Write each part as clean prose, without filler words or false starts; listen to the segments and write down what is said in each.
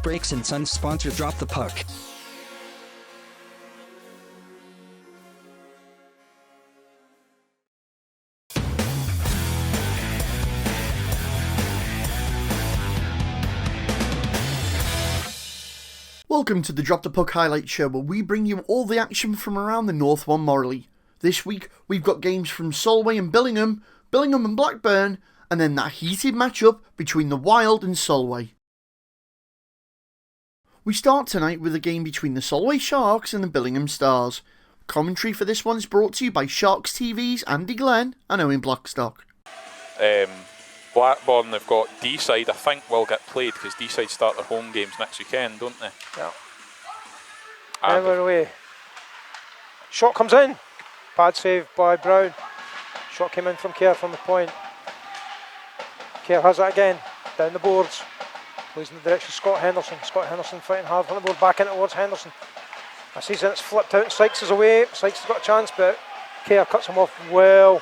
Brakes and Sons sponsor Drop the Puck. Welcome to the Drop the Puck Highlight Show, where we bring you all the action from around the North One Morley. This week, we've got games from Solway and Billingham, Billingham and Blackburn, and then that heated matchup between the Wild and Solway. We start tonight with a game between the Solway Sharks and the Billingham Stars. Commentary for this one is brought to you by Sharks TV's Andy Glenn and Owen Blackstock. Blackburn, they've got D-side, I think will get played because D-side start their home games next weekend, don't they? Yeah. And we're away. Shot comes in. Bad save by Brown. Shot came in from Kerr from the point. Kerr has it again. Down the boards. Plays in the direction of Scott Henderson. Scott Henderson fighting hard from the board. Back in towards Henderson. I see it's flipped out and Sykes is away. Sykes has got a chance, but Kerr cuts him off well.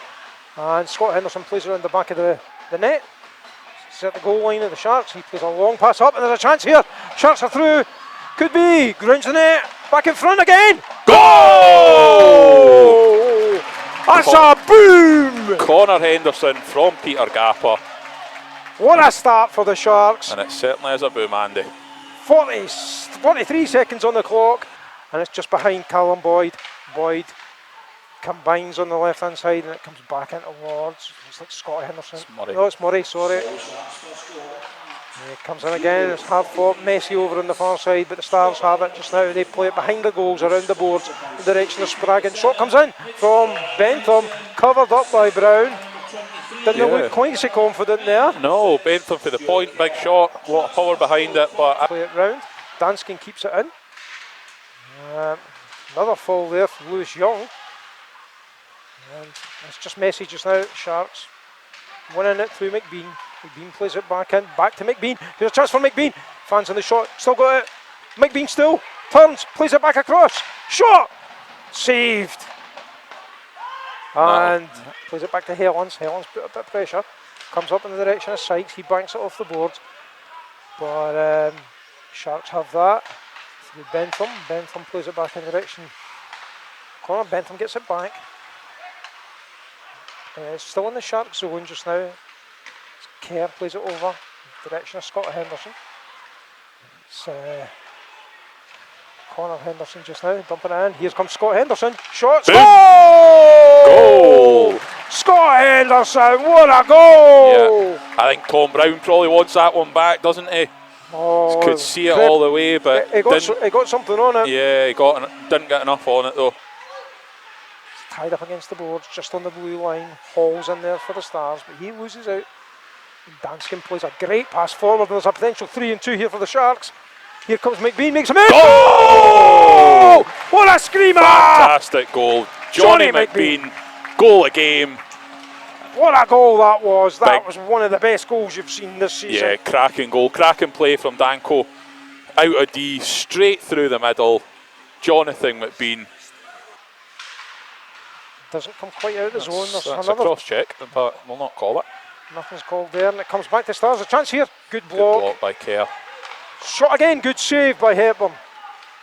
And Scott Henderson plays around the back of the net. He's at the goal line of the Sharks. He plays a long pass up and there's a chance here. Sharks are through. Could be. Grounds the net. Back in front again. Goal! That's a boom! Connor Henderson from Peter Gapper. What a start for the Sharks. And it certainly is a boom, Andy. 43 seconds on the clock. And it's just behind Callum Boyd. Boyd combines on the left hand side and it comes back in towards, it's like Scott Henderson. It's Murray. No, it's Murray, sorry. It comes in again, it's hard fought, messy over on the far side, but the Stars have it just now. They play it behind the goals, around the boards, in the direction of Spraggan. Shot comes in from Bentham, covered up by Brown. Didn't look quite so confident there. No, Bentham for the point, big shot, a lot of power behind it, but play it round. Danskin keeps it in. Another fall there for Lewis Young. And it's just messy just now. Sharks winning it through McBean. McBean plays it back in, back to McBean. Here's a chance for McBean. Fans on the shot, still got it. McBean still turns, plays it back across. Shot! Saved. And plays it back to Helens. Helens put a bit of pressure. Comes up in the direction of Sykes. He banks it off the board. But Sharks have that. Through Bentham. Bentham plays it back in the direction. Connor Bentham gets it back. It's still in the Shark zone just now. Kerr plays it over, direction of Scott Henderson. It's Connor Henderson just now, dumping it in. Here comes Scott Henderson. Shots. Goal! Scott Henderson, what a goal! Yeah, I think Tom Brown probably wants that one back, doesn't he? Oh, could see it all the way, but he got something on it. Yeah, didn't get enough on it though. Tied up against the boards, just on the blue line. Hall's in there for the Stars, but he loses out. Danskin plays a great pass forward. There's a potential 3-2 here for the Sharks. Here comes McBean, makes a move. Goal! What a screamer! Fantastic goal. Johnny McBean, goal of game. What a goal that was. That was one of the best goals you've seen this season. Yeah, cracking goal. Cracking play from Danko. Out of D, straight through the middle. Jonathan McBean. Doesn't come quite out of the zone. That's a cross check, but we'll not call it. Nothing's called there, and it comes back to Stars. A chance here. Good block. Good block by Kerr. Shot again. Good save by Hepburn.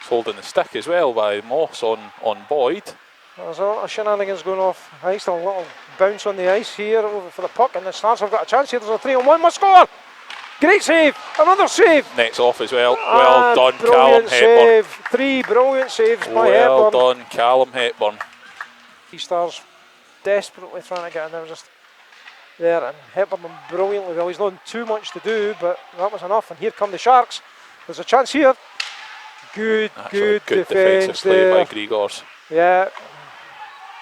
It's holding the stick as well by Moss on Boyd. There's a lot of shenanigans going off ice. A little bounce on the ice here over for the puck, and the Stars have got a chance here. There's a 3-on-1. Must score. Great save. Another save. Net's off as well. Well done, Callum save. Hepburn. 3 brilliant saves by Well Hepburn. done, Callum Hepburn. The Stars desperately trying to get in there, just there, and Hepburn brilliantly well. He's not too much to do, but that was enough. And here come the Sharks. There's a chance here. Good defence play there by Grigors. Yeah,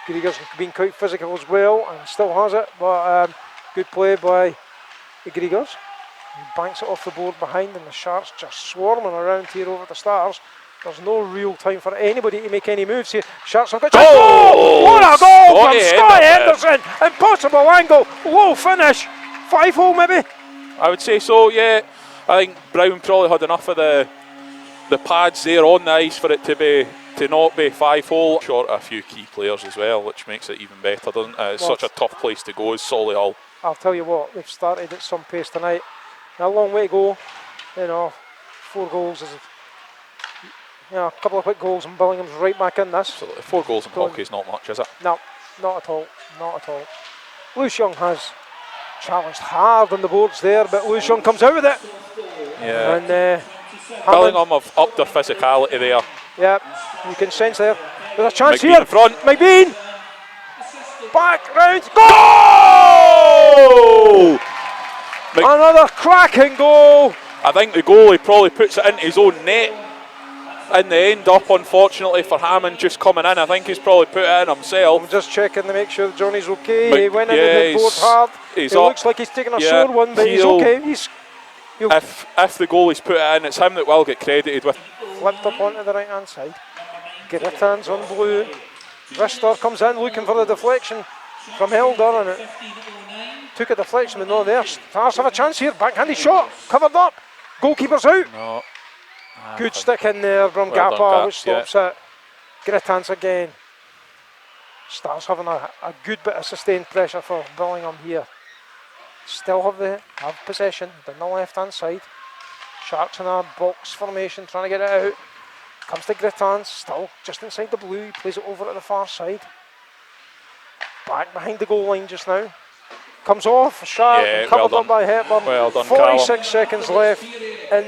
Grigors been quite physical as well, and still has it. But good play by Grigors. He banks it off the board behind, and the Sharks just swarming around here over the Stars. There's no real time for anybody to make any moves here. Sharks have got a goal! What a goal from Scott Henderson! Impossible angle, low finish. 5-hole maybe? I would say so, yeah. I think Brown probably had enough of the pads there on the ice for it to not be 5-hole. Short a few key players as well, which makes it even better, doesn't it? It's such a tough place to go as Solihull. I'll tell you what, they've started at some pace tonight. A long way to go, you know. 4 goals is, a couple of quick goals and Billingham's right back in this. So 4 goals in hockey is not much, is it? No, not at all, not at all. Lewis Young has challenged hard on the boards there, but Lewis Young comes out with it. Yeah. And Billingham have upped their physicality there. Yeah, you can sense there. There's a chance McBean here. in front. McBean! Back round. Goal! Another cracking goal. I think the goalie probably puts it into his own net in the end up, unfortunately for Hammond just coming in. I think he's probably put it in himself. I'm just checking to make sure Johnny's okay. He went in yeah, and hit board hard. It looks like he's taking a sore one, but he's okay. If the goalie's put it in, it's him that will get credited with. Flipped up onto the right hand side. Gritton's on blue. Ristor comes in looking for the deflection from Helder, and it took a deflection but not there. Stars have a chance here. Backhanded shot, covered up. Goalkeeper's out. No. Good stick in there from Well Gappa, done, which stops it. Grittans again. Stars having a good bit of sustained pressure for Billingham here. Still have possession down the left hand side. Sharks in a box formation trying to get it out. Comes to Grittans, still just inside the blue. He plays it over to the far side. Back behind the goal line just now. Comes off, Shark, covered up by Hepburn. Well done, 46 seconds left. And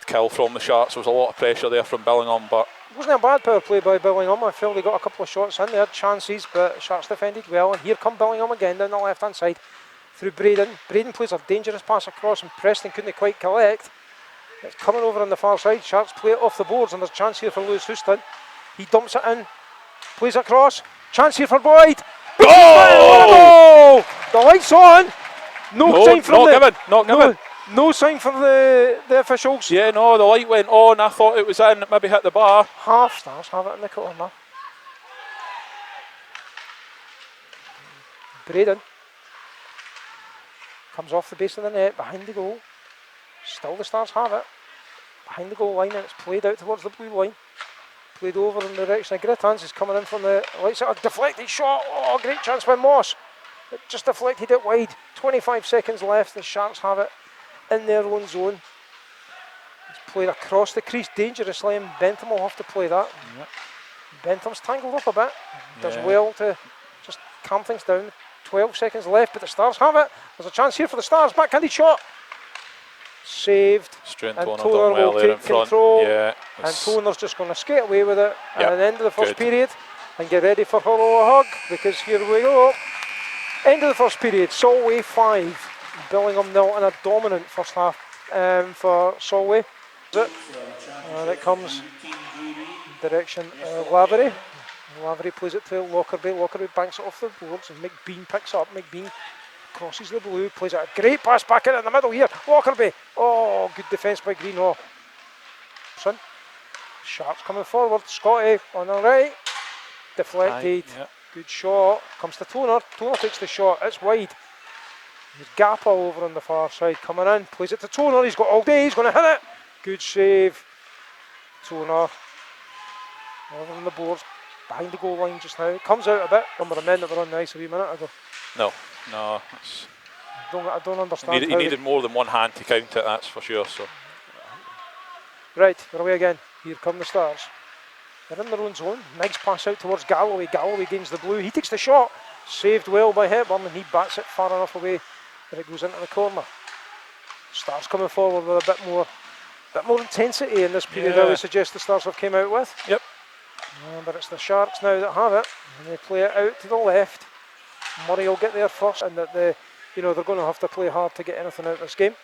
kill from the Sharks. There was a lot of pressure there from Billingham, but it wasn't a bad power play by Billingham. I felt they got a couple of shots in. They had chances, but Sharks defended well. And here come Billingham again down the left hand side through Braden. Braden plays a dangerous pass across, and Preston couldn't quite collect. It's coming over on the far side. Sharks play it off the boards, and there's a chance here for Lewis Houston. He dumps it in, plays it across. Chance here for Boyd. Oh! The light's on. No sign from not given. No sign from the officials. Yeah, no, the light went on. I thought it was in. It maybe hit the bar. Half Stars have it in the corner. Braden comes off the base of the net behind the goal. Still the Stars have it behind the goal line, and it's played out towards the blue line. Played over in the direction of Grittans. Is coming in from the right side. A deflected shot. Oh, great chance by Moss. It just deflected it wide. 25 seconds left. The Sharks have it in their own zone. It's played across the crease dangerously, and Bentham will have to play that. Yep. Bentham's tangled up a bit. Does well to just calm things down. 12 seconds left, but the Stars have it. There's a chance here for the Stars. Backhanded shot. Saved. Strength and Toner Toner well will there take in front. control. Yeah, and Toner's just going to skate away with it at the end of the first period and get ready for a hug, because here we go. End of the first period. Solway 5, Billingham 0, and a dominant first half for Solway. And it comes direction Lavery. Lavery plays it to Lockerbie. Lockerbie banks it off the boards, and McBean picks up. McBean crosses the blue, plays a great pass back in the middle here. Lockerbie. Oh, good defence by Greenhaw. Sharps coming forward. Scotty on the right. Deflected. Good shot. Comes to Toner. Toner takes the shot. It's wide. There's Gappa over on the far side coming in. Plays it to Toner. He's got all day. He's going to hit it. Good save. Toner over on the boards. Behind the goal line just now. Comes out a bit. Number of men that were on the ice a wee minute ago. No. I don't understand. He needed more than one hand to count it, that's for sure. So. Right, we're away again. Here come the Stars. They're in their own zone. Nice pass out towards Galloway. Galloway gains the blue. He takes the shot. Saved well by Hepburn, and he bats it far enough away that it goes into the corner. Stars coming forward with a bit more intensity in this period. I would suggest the Stars have came out with. Yep. But it's the Sharks now that have it, and they play it out to the left. Murray will get there first, and that they're going to have to play hard to get anything out of this game.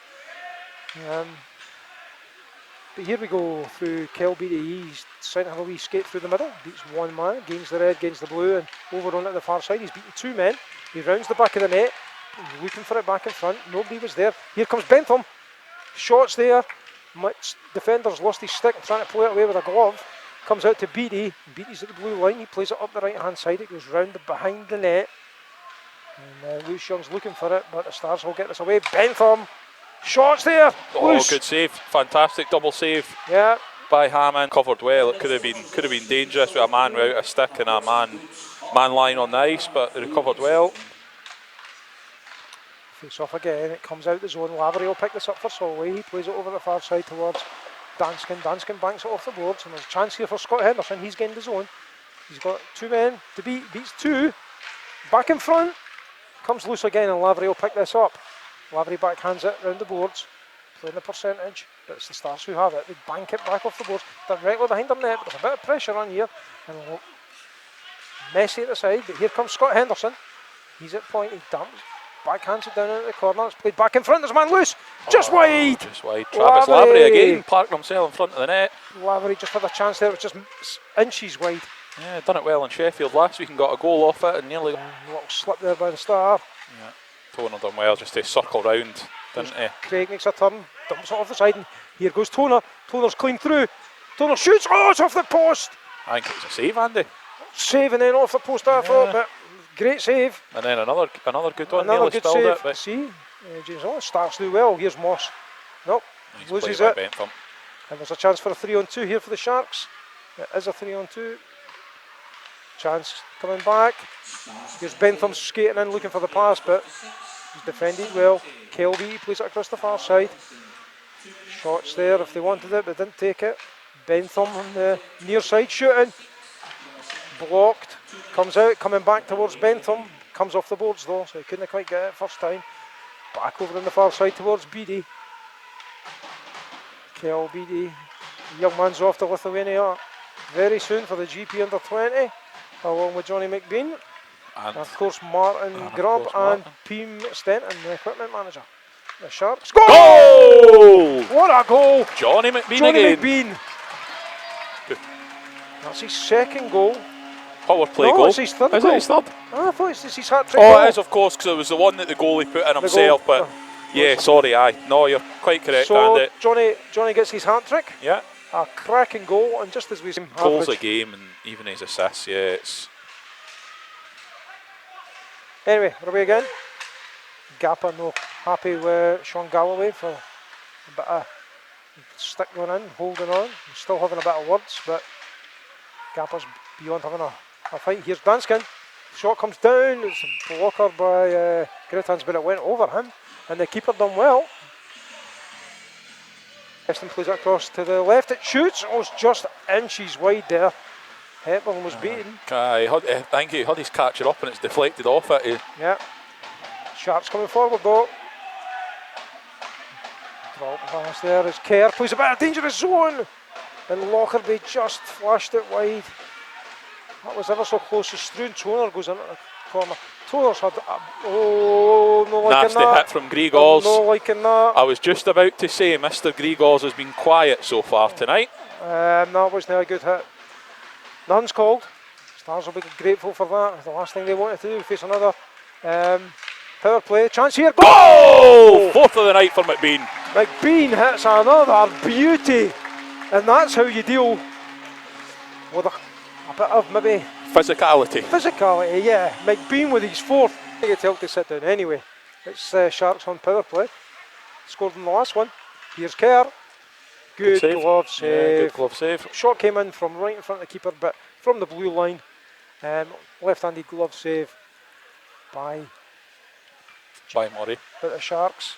But here we go through Kel BDE. He's trying to have a wee skate through the middle. Beats one man, gains the red, gains the blue, and over on at the far side. He's beaten two men. He rounds the back of the net. He's looking for it back in front. Nobody was there. Here comes Bentham. Shots there. Defender's lost his stick, trying to play it away with a glove. Comes out to Beattie. Beattie's at the blue line. He plays it up the right hand side. It goes round behind the net. And Lewis Young's looking for it, but the Stars will get this away. Bentham. Shots there. Oh, Loose. good save. Fantastic double save. Yeah. By Hammond. Covered well. It could have been dangerous with a man without a stick and a man lying on the ice, but they recovered well. Face off again, it comes out the zone. Lavery will pick this up for Solway. He plays it over the far side towards Danskin. Danskin banks it off the boards, and there's a chance here for Scott Henderson. He's gained the zone. He's got 2 men to beat, beats 2. Back in front, comes loose again, and Lavery will pick this up. Lavery backhands it round the boards, playing the percentage, but it's the Stars who have it. They bank it back off the boards, directly behind their net, but there's a bit of pressure on here, and messy at the side, but here comes Scott Henderson. He's at point, he dumps, backhands it down into the corner, it's played back in front, there's a man loose, just wide! Just wide. Travis Lavery again, parked himself in front of the net. Lavery just had a chance there, it was just inches wide. Yeah, done it well in Sheffield last week and got a goal off it and nearly... A little slip there by the Star. Yeah, Toner done well just to circle round, didn't he? Craig makes a turn, dumps it off the side, and here goes Toner. Toner's clean through. Toner shoots, oh, it's off the post! I think it was a save, Andy. Save and then off the post, I thought, but great save. And then another good one, Another nearly good spilled save. it. But See, James Owen starts do well. Here's Moss. Nope, nice loses play it. by Bentham. And there's a chance for a 3-on-2 here for the Sharks. It is a 3-on-2. Chance coming back. Here's Bentham skating in looking for the pass, but he's defended well. Kelby plays it across the far side. Shots there if they wanted it, but didn't take it. Bentham on the near side shooting. Blocked. Comes out, coming back towards Bentham. Comes off the boards though, so he couldn't quite get it first time. Back over on the far side towards Beattie. Kel Beattie. The young man's off to Lithuania very soon for the GP under 20, along with Johnny McBean. And of course Martin Grubb and Pim Stenton, the equipment manager. The Sharks. Goal! What a goal! Johnny McBean Johnny again. McBean. That's his second goal. Power play No, goal. it's his third Is goal. it his third? Oh, I thought it's his hat-trick Oh, goal. it is, of course, because it was the one that the goalie put in himself. goal. But yeah, sorry, aye. No, you're quite correct, So Andy. Johnny gets his hat-trick. Yeah. A cracking goal, and just as we Goals a game and even his assists, yeah, it's... Anyway, we're away again. Gapper no happy with Sean Galloway for a bit of stick going in, holding on. He's still having a bit of words, but Gapper's beyond having a fight. Here's Danskin. Shot comes down. It's a blocker by Grittans, but it went over him, and the keeper done well. Preston plays it across to the left. It shoots. Oh, it's just inches wide there. Hepburn was beaten. I think he had his catcher up and it's deflected off it. Yeah. Sharks coming forward though. Drop pass there as Kerr plays a bit of dangerous zone. And Lockerbie just flashed it wide. That was ever so close. Struan Toner goes into the corner. Toner's had no liking Nasty that. hit from Grigors. No liking that. I was just about to say Mr. Grigors has been quiet so far tonight. That wasn't a good hit. None's called. Stars will be grateful for that. The last thing they wanted to do, face another power play. Chance here. Goal! Oh! Fourth of the night for McBean. McBean hits another beauty. And that's how you deal with a bit of maybe Physicality. yeah. McBean with his fourth. I get to sit down anyway. It's Sharks on power play. Scored in the last one. Here's Kerr. Good glove save. Yeah, good glove save. Shot came in from right in front of the keeper, but from the blue line. Left-handed glove save by Murray. But the Sharks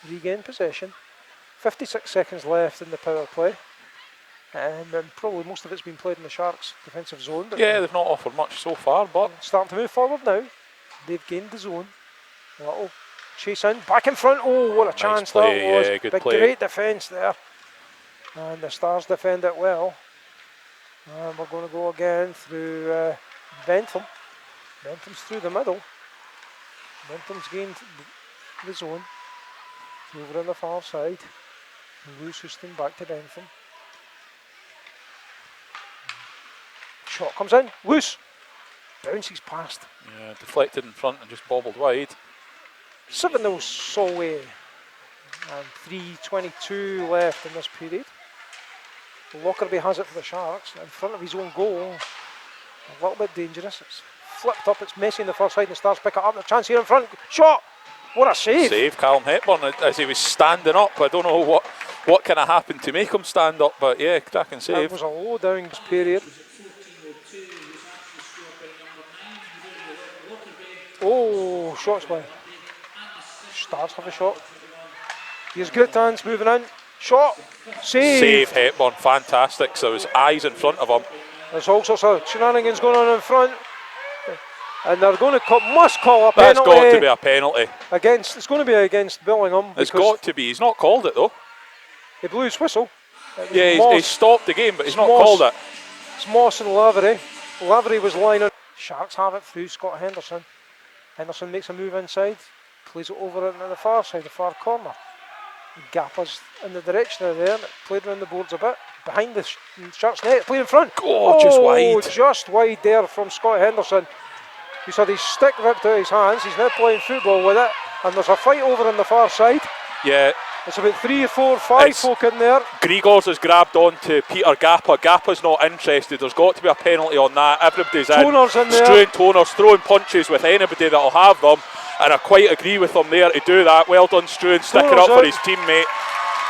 regain possession. 56 seconds left in the power play. And probably most of it's been played in the Sharks' defensive zone. But Yeah, they've not offered much so far, but starting to move forward now. They've gained the zone. A little chase in, back in front. Oh, what a chance play, that was. yeah, good But play. great defence there. And the Stars defend it well. And we're going to go again through Bentham. Bentham's through the middle. Bentham's gained the zone. Over on the far side. Lewis Houston back to Bentham. Shot comes in. Loose. Bounces past. yeah, deflected in front and just bobbled wide. 7-0 Solway. And 3:22 left in this period. Lockerbie has it for the Sharks in front of his own goal. A little bit dangerous. It's flipped up. It's messy in the first side, and the Stars pick it up. The chance here in front. Shot. What a save! Save, Callum Hepburn as he was standing up. I don't know what kind of happened to make him stand up, but yeah, cracking It save. was a low down period. Oh, shots by Stars have a shot. Here's Grittans moving in. Shot. Save Hepburn, fantastic. So his eyes in front of him. There's all sorts of shenanigans going on in front. And they're going to must call a That's penalty. got to be a penalty. It's going to be against Billingham. It's got to be. He's not called it though. He blew his whistle. Yeah, he stopped the game, but he's not called it. It's Moss and Lavery. Lavery was lying on. Sharks have it through Scott Henderson. Henderson makes a move inside, plays it over into the far side, the far corner. Gapper's in the direction of there, played around the boards a bit. Behind the Sharks net, played in front. Just wide. Just wide there from Scott Henderson. He's had his stick ripped out of his hands. He's now playing football with it. And there's a fight over on the far side. Yeah. It's about 3 or 4 or 5 folk in there. Grigors has grabbed on to Peter Gappa. Gappa's not interested. There's got to be a penalty on that. Everybody's Toner's in there. Struan Toner's throwing punches with anybody that'll have them. And I quite agree with him there to do that. Well done, Struan, sticking up for his teammate.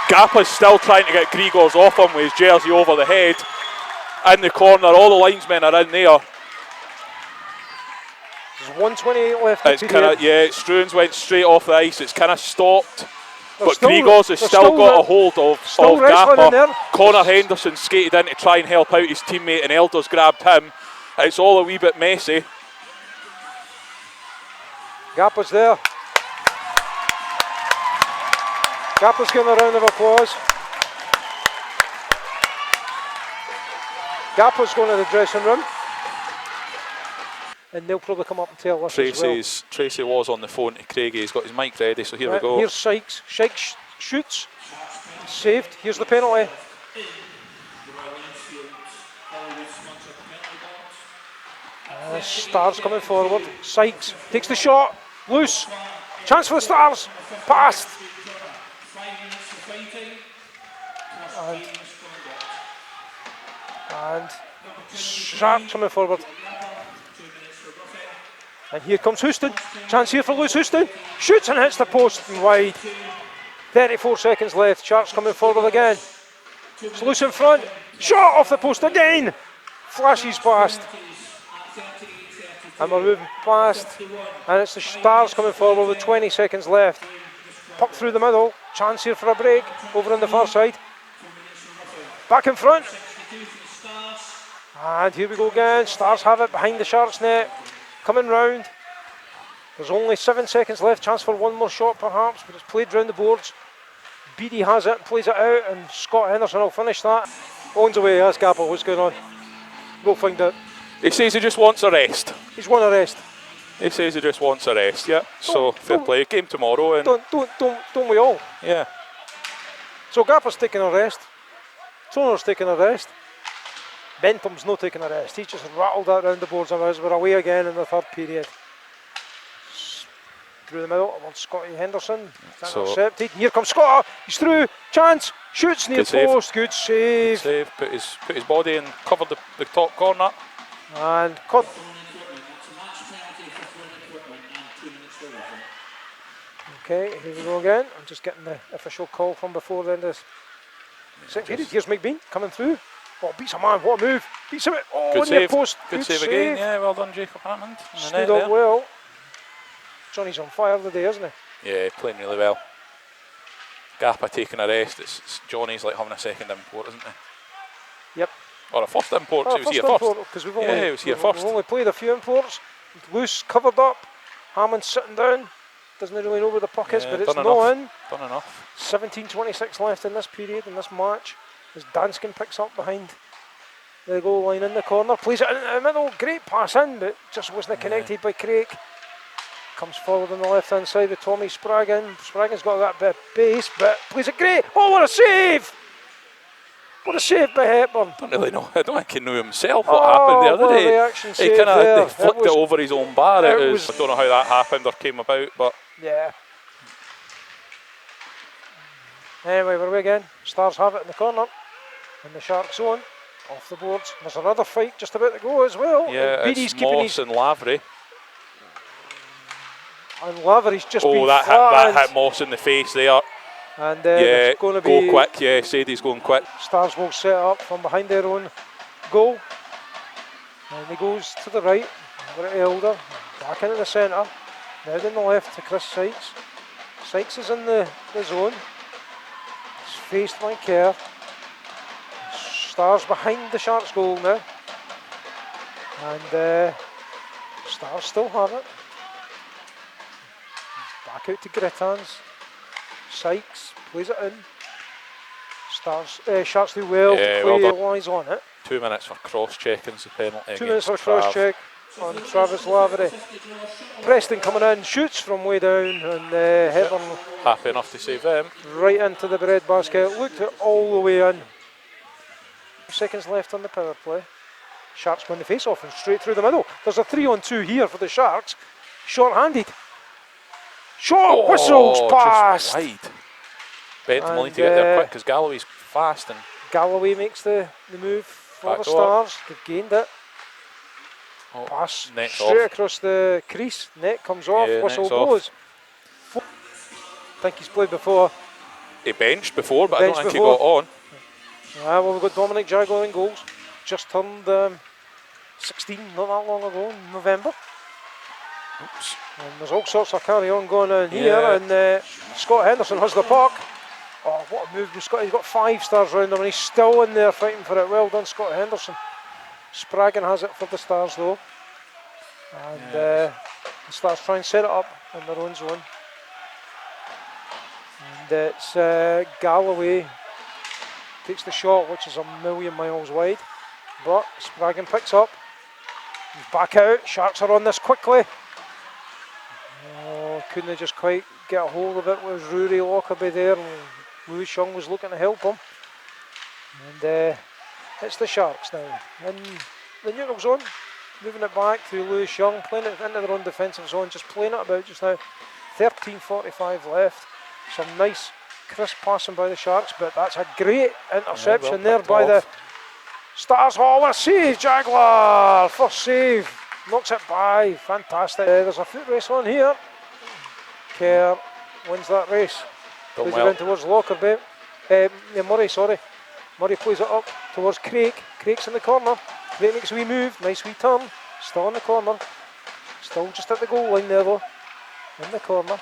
Gappa's still trying to get Grigors off him with his jersey over the head. In the corner, all the linesmen are in there. There's 1:28 left. Struan's went straight off the ice. It's kind of stopped. But still, Grigors has still got a hold of Gappa. Connor Henderson skated in to try and help out his teammate, and Elders grabbed him. It's all a wee bit messy. Gappa's there. Gappa's getting a round of applause. Gappa's going to the dressing room. And they'll probably come up and tell us as well. Tracy was on the phone to Craigie. He's got his mic ready, so here we go. Here's Sykes. Sykes shoots. Saved. Here's the penalty. Stars coming forward. Sykes takes the shot. Loose. Chance for the Stars. Passed. And Sharp coming forward. And here comes Houston. Chance here for Lewis Houston. Shoots and hits the post and wide. 34 seconds left. Sharks coming forward again. It's loose in front. Shot off the post again. Flashes past. And we're moving past. And it's the Stars coming forward with 20 seconds left. Puck through the middle. Chance here for a break. Over on the far side. Back in front. And here we go again. Stars have it behind the Sharks net. Coming round. There's only 7 seconds left. Chance for one more shot perhaps, but it's played round the boards. Beattie has it, plays it out, and Scott Henderson will finish that. Owns away, ask Gappa what's going on. We'll find out. He says he just wants a rest. He's won a rest. He says he just wants a rest, yeah. So fair play. Game tomorrow. And don't we all? Yeah. So Gappa's taking a rest. Toner's taking a rest. Bentham's not taking a rest. He's just rattled that round the boards and we're away again in the third period. Through the middle towards Scotty Henderson. Intercepted. Here comes Scott. He's through. Chance. Shoots near post. Good save. Good save. Put his body and covered the top corner. And cut. Okay, here we go again. I'm just getting the official call from before the end of this second period. Here's McBean coming through. Oh, beats a man, what a move. Beats him. Oh, good near save. post. Good save again, yeah, well done Jacob Hammond. Stood up well. Johnny's on fire today, isn't he? Yeah, playing really well. Gappa taking a rest. It's Johnny's like having a second import, isn't he? Yep. Or a first import, Oh, he was here first. Because He was here first. We've only played a few imports. Loose, covered up. Hammond sitting down. Doesn't really know where the puck is, but it's not in. Done enough. 17:26 left in this period, in this match. As Danskin picks up behind the goal line in the corner. Plays it in the middle. Great pass in, but just wasn't connected by Craig. Comes forward on the left hand side with Tommy Spraggan. Spraggan's got that bit of pace, but plays it great. Oh, what a save! What a save by Hepburn. Don't really know. I don't think he knew himself what happened the other day. He kind of flicked it over his own bar. I don't know how that happened or came about, but yeah. Anyway, we're away again. Stars have it in the corner. In the Shark zone. Off the boards. There's another fight just about to go as well. Yeah, it's Moss and Lavery. And Lavery's just been that hit Moss in the face there. And it's going to be go quick. Yeah, Sadie's going quick. Stars will set up from behind their own goal. And he goes to the right. Over at Elder. Back into the centre. Now in the left to Chris Sykes. Sykes is in the zone. It's faced by Kerr. Stars behind the Sharks goal now. And Stars still have it. Back out to Grittans. Sykes plays it in. Sharks do well to play lies on it. 2 minutes for cross-checking's the penalty. 2 minutes for cross-check on Travis Lavery. Preston coming in, shoots from way down, and Heather happy enough to save them. Right into the bread basket, looked it all the way in. 2 seconds left on the power play. Sharks win the face-off and straight through the middle. There's a 3-on-2 here for the Sharks. Short-handed. Short whistles past. Just wide. Benton need to get there quick because Galloway's fast. And Galloway makes the move for the Stars. They've gained it. Pass straight across the crease. Net comes off. Whistle blows. I think he's played before. He benched before, but I don't think he got on. Well, we've got Dominic Jaguar in goals. Just turned 16 not that long ago in November. Oops. And there's all sorts of carry on going on here, and Scott Henderson has the puck. Oh, what a move from Scott. He's got 5 stars round him and he's still in there fighting for it. Well done, Scott Henderson. Spraggan has it for the Stars though. And the Stars try and set it up in their own zone. And it's Galloway takes the shot, which is a million miles wide. But Spraggan picks up. He's back out. Sharks are on this quickly. Oh, couldn't they just quite get a hold of it with Rory Lockerbie there, and Lewis Young was looking to help him. And it's the Sharks now in the neutral zone, moving it back through Lewis Young, playing it into their own defensive zone, just playing it about just now. 13:45 left. Some nice crisp passing by the Sharks, but that's a great interception there by the Stars. Oh, what a save, Jaguar! First save, knocks it by, fantastic. There's a foot race on here. Kerr wins that race. Plays it in towards Lockerbie. Murray, sorry. Murray plays it up towards Craig. Craig's in the corner. Craig makes a wee move, nice wee turn. Still in the corner. Still just at the goal line there though. In the corner.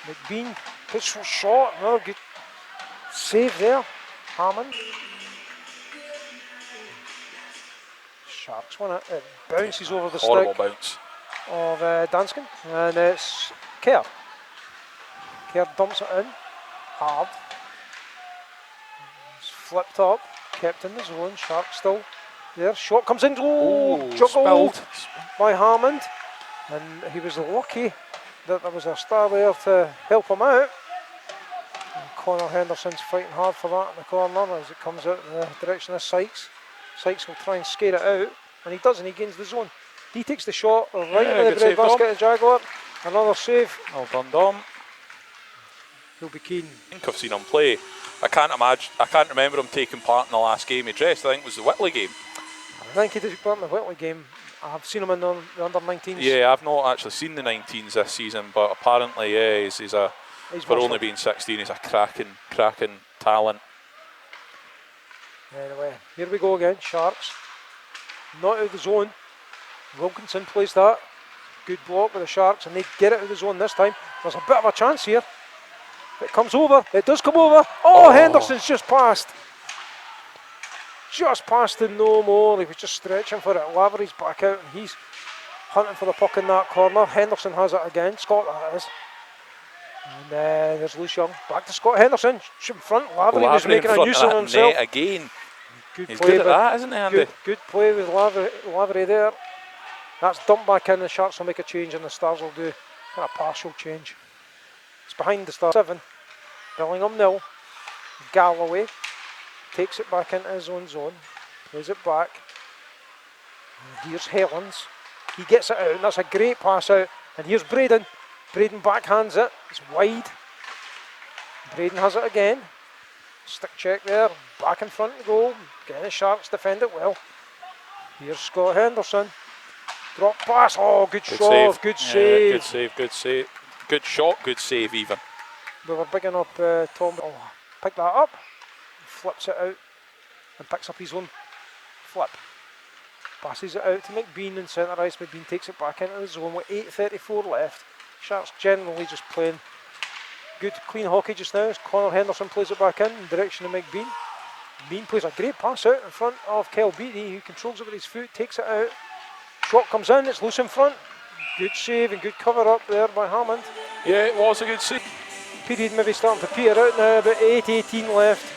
McBean puts a shot. Another good save there. Hammond. Sharks win it. It bounces over the horrible stick bounce of Danskin. And it's Kerr. Kerr dumps it in. Hard. It's flipped up. Kept in the zone. Sharks still there. Shot comes in. Oh, juggled by Hammond. And he was lucky that there was a star there to help him out. And Connor Henderson's fighting hard for that in the corner as it comes out in the direction of Sykes. Sykes will try and skate it out, and he does, and he gains the zone. He takes the shot right into the bread basket of Jaguar. Another save. Well done, Dom. He'll be keen. I think I've seen him play. I can't remember him taking part in the last game he dressed. I think it was the Whitley game. I think he took part in the Whitley game. I've seen him in the under-19s. Yeah, I've not actually seen the 19s this season, but apparently, he's for only being 16, he's a cracking talent. Anyway, here we go again. Sharks not out of the zone. Wilkinson plays that. Good block with the Sharks, and they get it out of the zone this time. There's a bit of a chance here. It comes over. It does come over. Oh, Henderson's just passed. Just passed and no more. He was just stretching for it. Lavery's back out, and he's hunting for the puck in that corner. Henderson has it again. Scott, that is. And there's Luce Young. Back to Scott Henderson. In front. Lavery was making a nuisance of himself. Again. He's good at that, isn't he, Andy? Good play with Lavery there. That's dumped back in. The Sharks will make a change, and the Stars will do kind of partial change. It's behind the Stars. 7. Billingham 0. Galloway takes it back into his own zone. Plays it back. And here's Helens. He gets it out, and that's a great pass out. And here's Braden. Braden backhands it. It's wide. Braden has it again. Stick check there. Back in front of the goal. Again, the Sharks defend it well. Here's Scott Henderson. Drop pass. Oh, good shot. Save. Good save. Good save. Good shot. Good save even. We were bigging up Tom. Oh, pick that up. Flips it out and picks up his own flip. Passes it out to McBean in centre ice. McBean takes it back into the zone with 8:34 left. Sharks generally just playing good clean hockey just now as Connor Henderson plays it back in direction of Mike Bean. Bean plays a great pass out in front of Kyle Beattie, who controls it with his foot, takes it out. Shot comes in, it's loose in front. Good save and good cover up there by Hammond. Yeah, it was a good save. Period maybe starting to peter out now, about 8:18 left.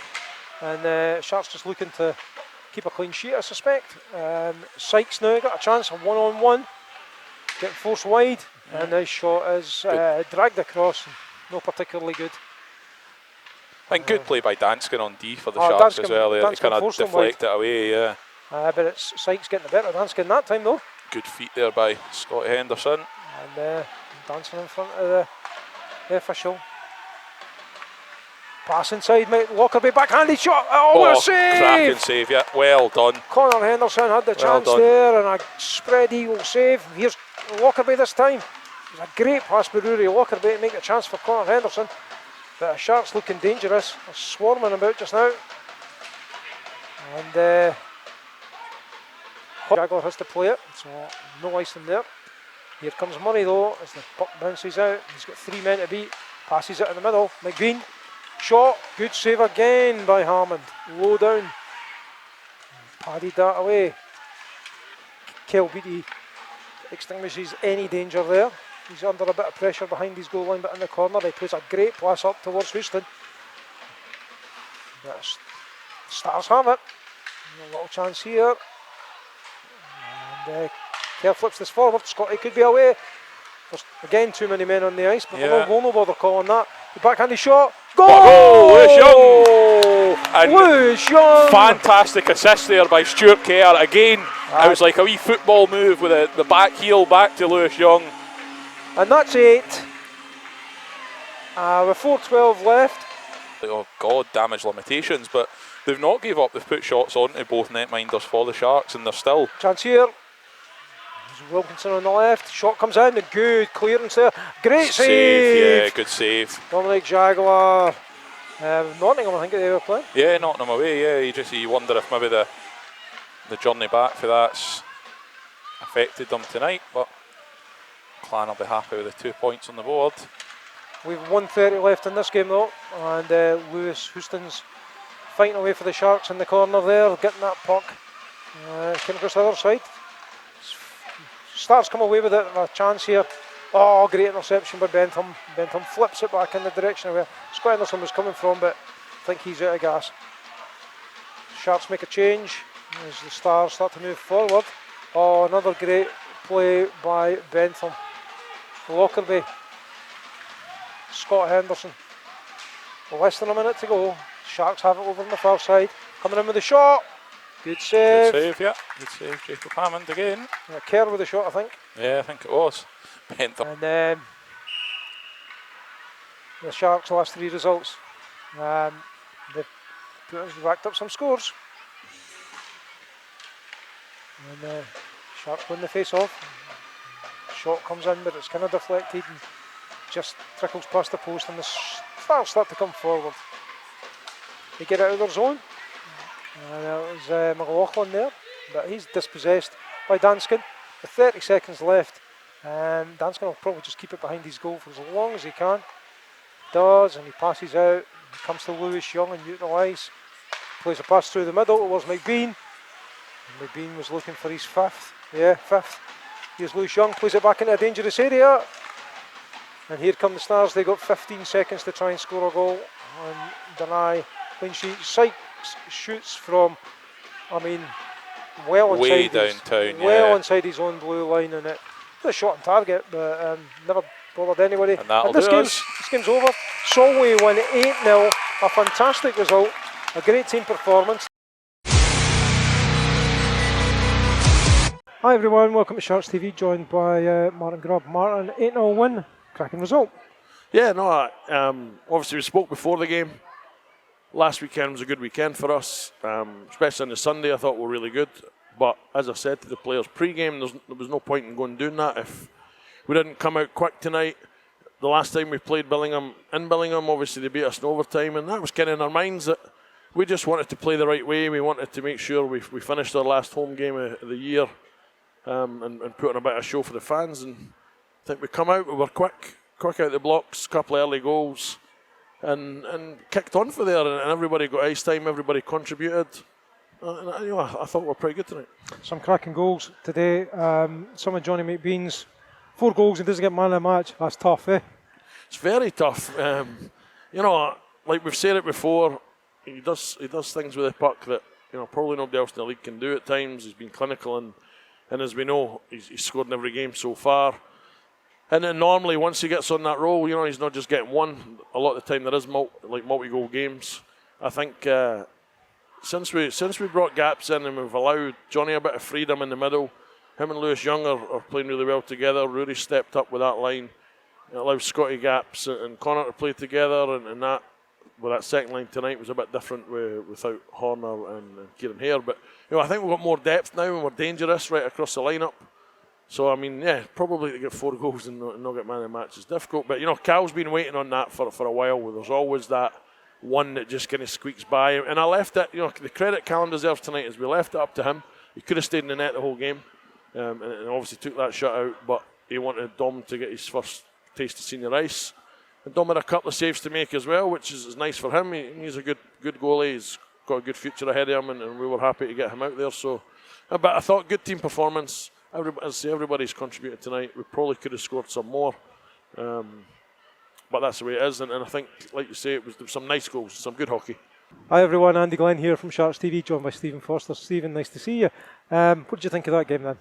And Sharks just looking to keep a clean sheet, I suspect. Sykes now got a chance, a one-on-one. Getting forced wide, and nice shot is dragged across. No particularly good. I think good play by Danskin on D for the Sharks as well. They kind of deflect it away, yeah. But it's Sykes getting the better of Danskin that time though. Good feet there by Scott Henderson. And dancing in front of the official. Pass inside, mate. Lockerbie backhanded shot. Oh, what a save! Cracking save, yeah. Well done. Connor Henderson had the chance there, and a spread eagle save. Here's Lockerbie this time. It was a great pass by Rory Lockerbie to make a chance for Connor Henderson. But the Sharks looking dangerous. They're swarming about just now. And Jagler has to play it, so no ice in there. Here comes Murray though, as the puck bounces out. He's got 3 men to beat. Passes it in the middle. McBean. Shot. Good save again by Hammond. Low down. Padded that away. Kel Beattie extinguishes any danger there. He's under a bit of pressure behind his goal line, but in the corner he plays a great pass up towards Houston. But Stars have it. A little chance here. And Kerr flips this forward. Scotty could be away. There's again too many men on the ice, but we'll no bother calling that. The backhanded shot. Goal! Lewis Young! And Lewis Young! Fantastic assist there by Stuart Kerr. Again, it was like a wee football move with the back heel back to Lewis Young. And that's 8. With 4:12 left. Oh God, damage limitations, but they've not gave up. They've put shots onto both netminders for the Sharks, and they're still. Chance here. There's Wilkinson on the left. Shot comes in, and good clearance there. Great save! Yeah, good save. Dominic Jaguar. Nottingham, I think they were playing. Yeah, Nottingham away. Yeah, you wonder if maybe the journey back for that's affected them tonight, but Clan will be happy with the 2 points on the board. We've 1:30 left in this game though, and Lewis Houston's fighting away for the Sharks in the corner there, getting that puck. Came across the other side. Stars come away with it, a chance here. Oh, great interception by Bentham. Bentham flips it back in the direction of where Scott Anderson was coming from, but I think he's out of gas. Sharks make a change as the Stars start to move forward. Oh, another great play by Bentham. Lockerbie. Scott Henderson. Less than a minute to go. Sharks have it over on the far side. Coming in with the shot. Good save. Good save, yeah. Good save, Jacob Hammond again. Kerr with the shot, I think. Yeah, I think it was. Bentham. And the Sharks' last 3 results. They've racked up some scores. And Sharks win the face-off. Shot comes in, but it's kind of deflected and just trickles past the post, and the Stars start to come forward. They get out of their zone. And it was McLaughlin there, but he's dispossessed by Danskin. With 30 seconds left, and Danskin will probably just keep it behind his goal for as long as he can. Does, and he passes out. He comes to Lewis Young and utilise. Plays a pass through the middle towards McBean. McBean was looking for his 5th. Yeah, 5th. Here's Lewis Young, plays it back into a dangerous area. And here come the Stars. They got 15 seconds to try and score a goal and deny clean sheet. Sykes shoots from, well inside way downtown, well inside his own blue line, and it was a shot on target, but never bothered anybody. And this game's over. Solway win 8-0. A fantastic result. A great team performance. Hi everyone, welcome to Sharks TV, joined by Martin Grubb. Martin, 8-0 win, cracking result. Yeah, no, obviously we spoke before the game. Last weekend was a good weekend for us, especially on the Sunday. I thought we were really good. But as I said to the players pre-game, there was no point in going doing that if we didn't come out quick tonight. The last time we played Billingham, obviously they beat us in overtime, and that was kind of in our minds that we just wanted to play the right way. We wanted to make sure we finished our last home game of the year and put on a bit of a show for the fans. And I think we come out, we were quick out the blocks, a couple of early goals. and kicked on for there, and everybody got ice time, everybody contributed. I thought we were pretty good tonight. Some cracking goals today. Some of Johnny McBean's 4 goals and doesn't get man of the match. That's tough, eh? It's very tough. Like we've said it before, he does things with the puck that probably nobody else in the league can do at times. He's been clinical, and as we know, he's scored in every game so far. And then normally, once he gets on that roll, he's not just getting one. A lot of the time, there is multi-goal games. I think since we brought gaps in and we've allowed Johnny a bit of freedom in the middle, him and Lewis Young are playing really well together. Rudy stepped up with that line. It allows Scotty gaps and Connor to play together, and that with that second line tonight was a bit different without Horner and Kieran Hare. But I think we've got more depth now and we're dangerous right across the lineup. So probably to get 4 goals and not get man of the match is difficult. But Cal's been waiting on that for a while. There's always that one that just kind of squeaks by. And I left it. The credit Callan deserves tonight is we left it up to him. He could have stayed in the net the whole game, and obviously took that shot out. But he wanted Dom to get his first taste of senior ice. And Dom had a couple of saves to make as well, which is nice for him. He's a good goalie. He's got a good future ahead of him, and we were happy to get him out there. So, but I thought good team performance. Everybody's contributed tonight. We probably could have scored some more, but that's the way it is. And I think, like you say, there was some nice goals, some good hockey. Hi everyone, Andy Glenn here from Sharks TV, joined by Stephen Foster. Stephen, nice to see you. What did you think of that game then?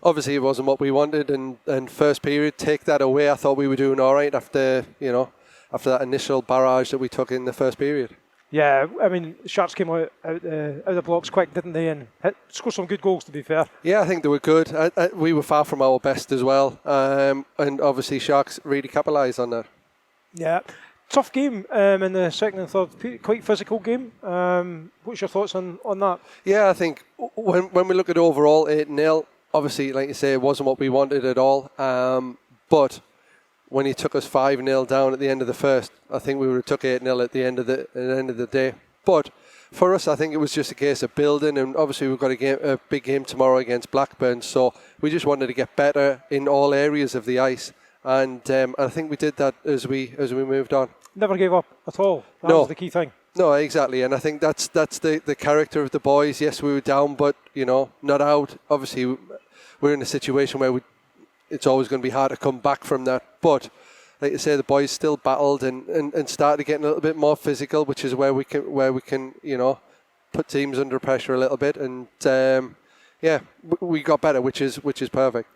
Obviously, it wasn't what we wanted, and first period, take that away. I thought we were doing all right after that initial barrage that we took in the first period. Yeah, Sharks came out of the blocks quick, didn't they, and scored some good goals, to be fair. Yeah, I think they were good. We were far from our best as well, and obviously Sharks really capitalised on that. Yeah, tough game in the second and third, quite physical game. What's your thoughts on that? Yeah, I think when we look at overall 8-0, obviously, like you say, it wasn't what we wanted at all, but when he took us 5-0 down at the end of the first, I think we would have took 8-0 at the end of the day. But for us, I think it was just a case of building, and obviously we've got a big game tomorrow against Blackburn, so we just wanted to get better in all areas of the ice, and I think we did that as we moved on. Never gave up at all. That was the key thing. No, exactly, and I think that's the character of the boys. Yes, we were down, but not out. Obviously, we're in a situation where it's always going to be hard to come back from that. But like I say, the boys still battled and started getting a little bit more physical, which is where we can put teams under pressure a little bit. And we got better, which is perfect.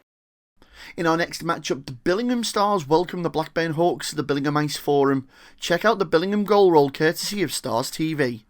In our next matchup, the Billingham Stars welcome the Blackburn Hawks to the Billingham Ice Forum. Check out the Billingham goal roll courtesy of Stars TV.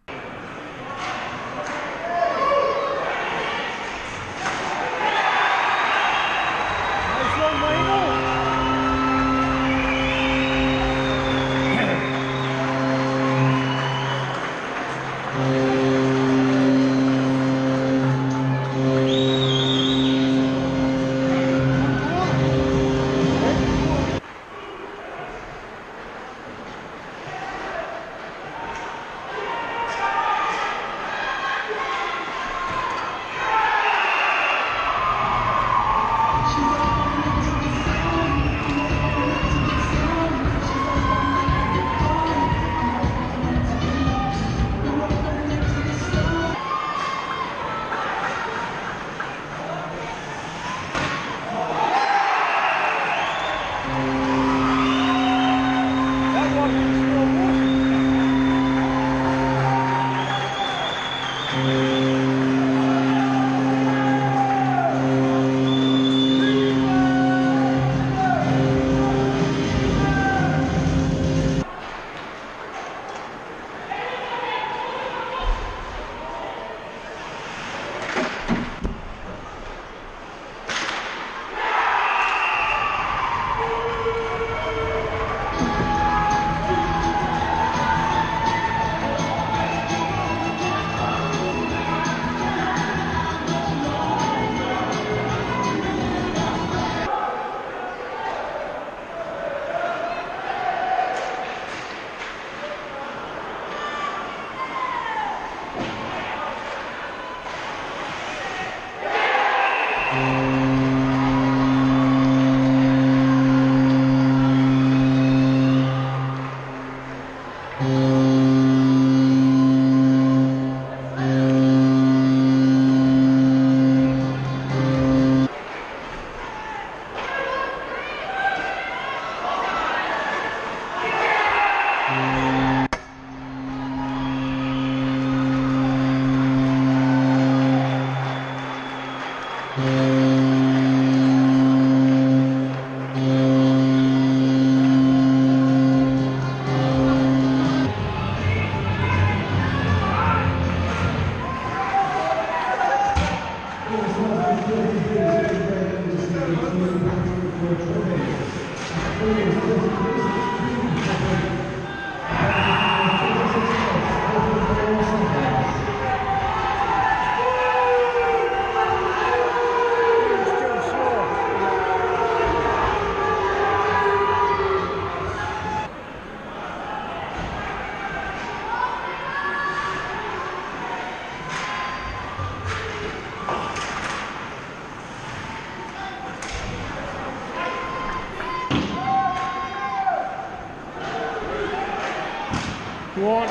One.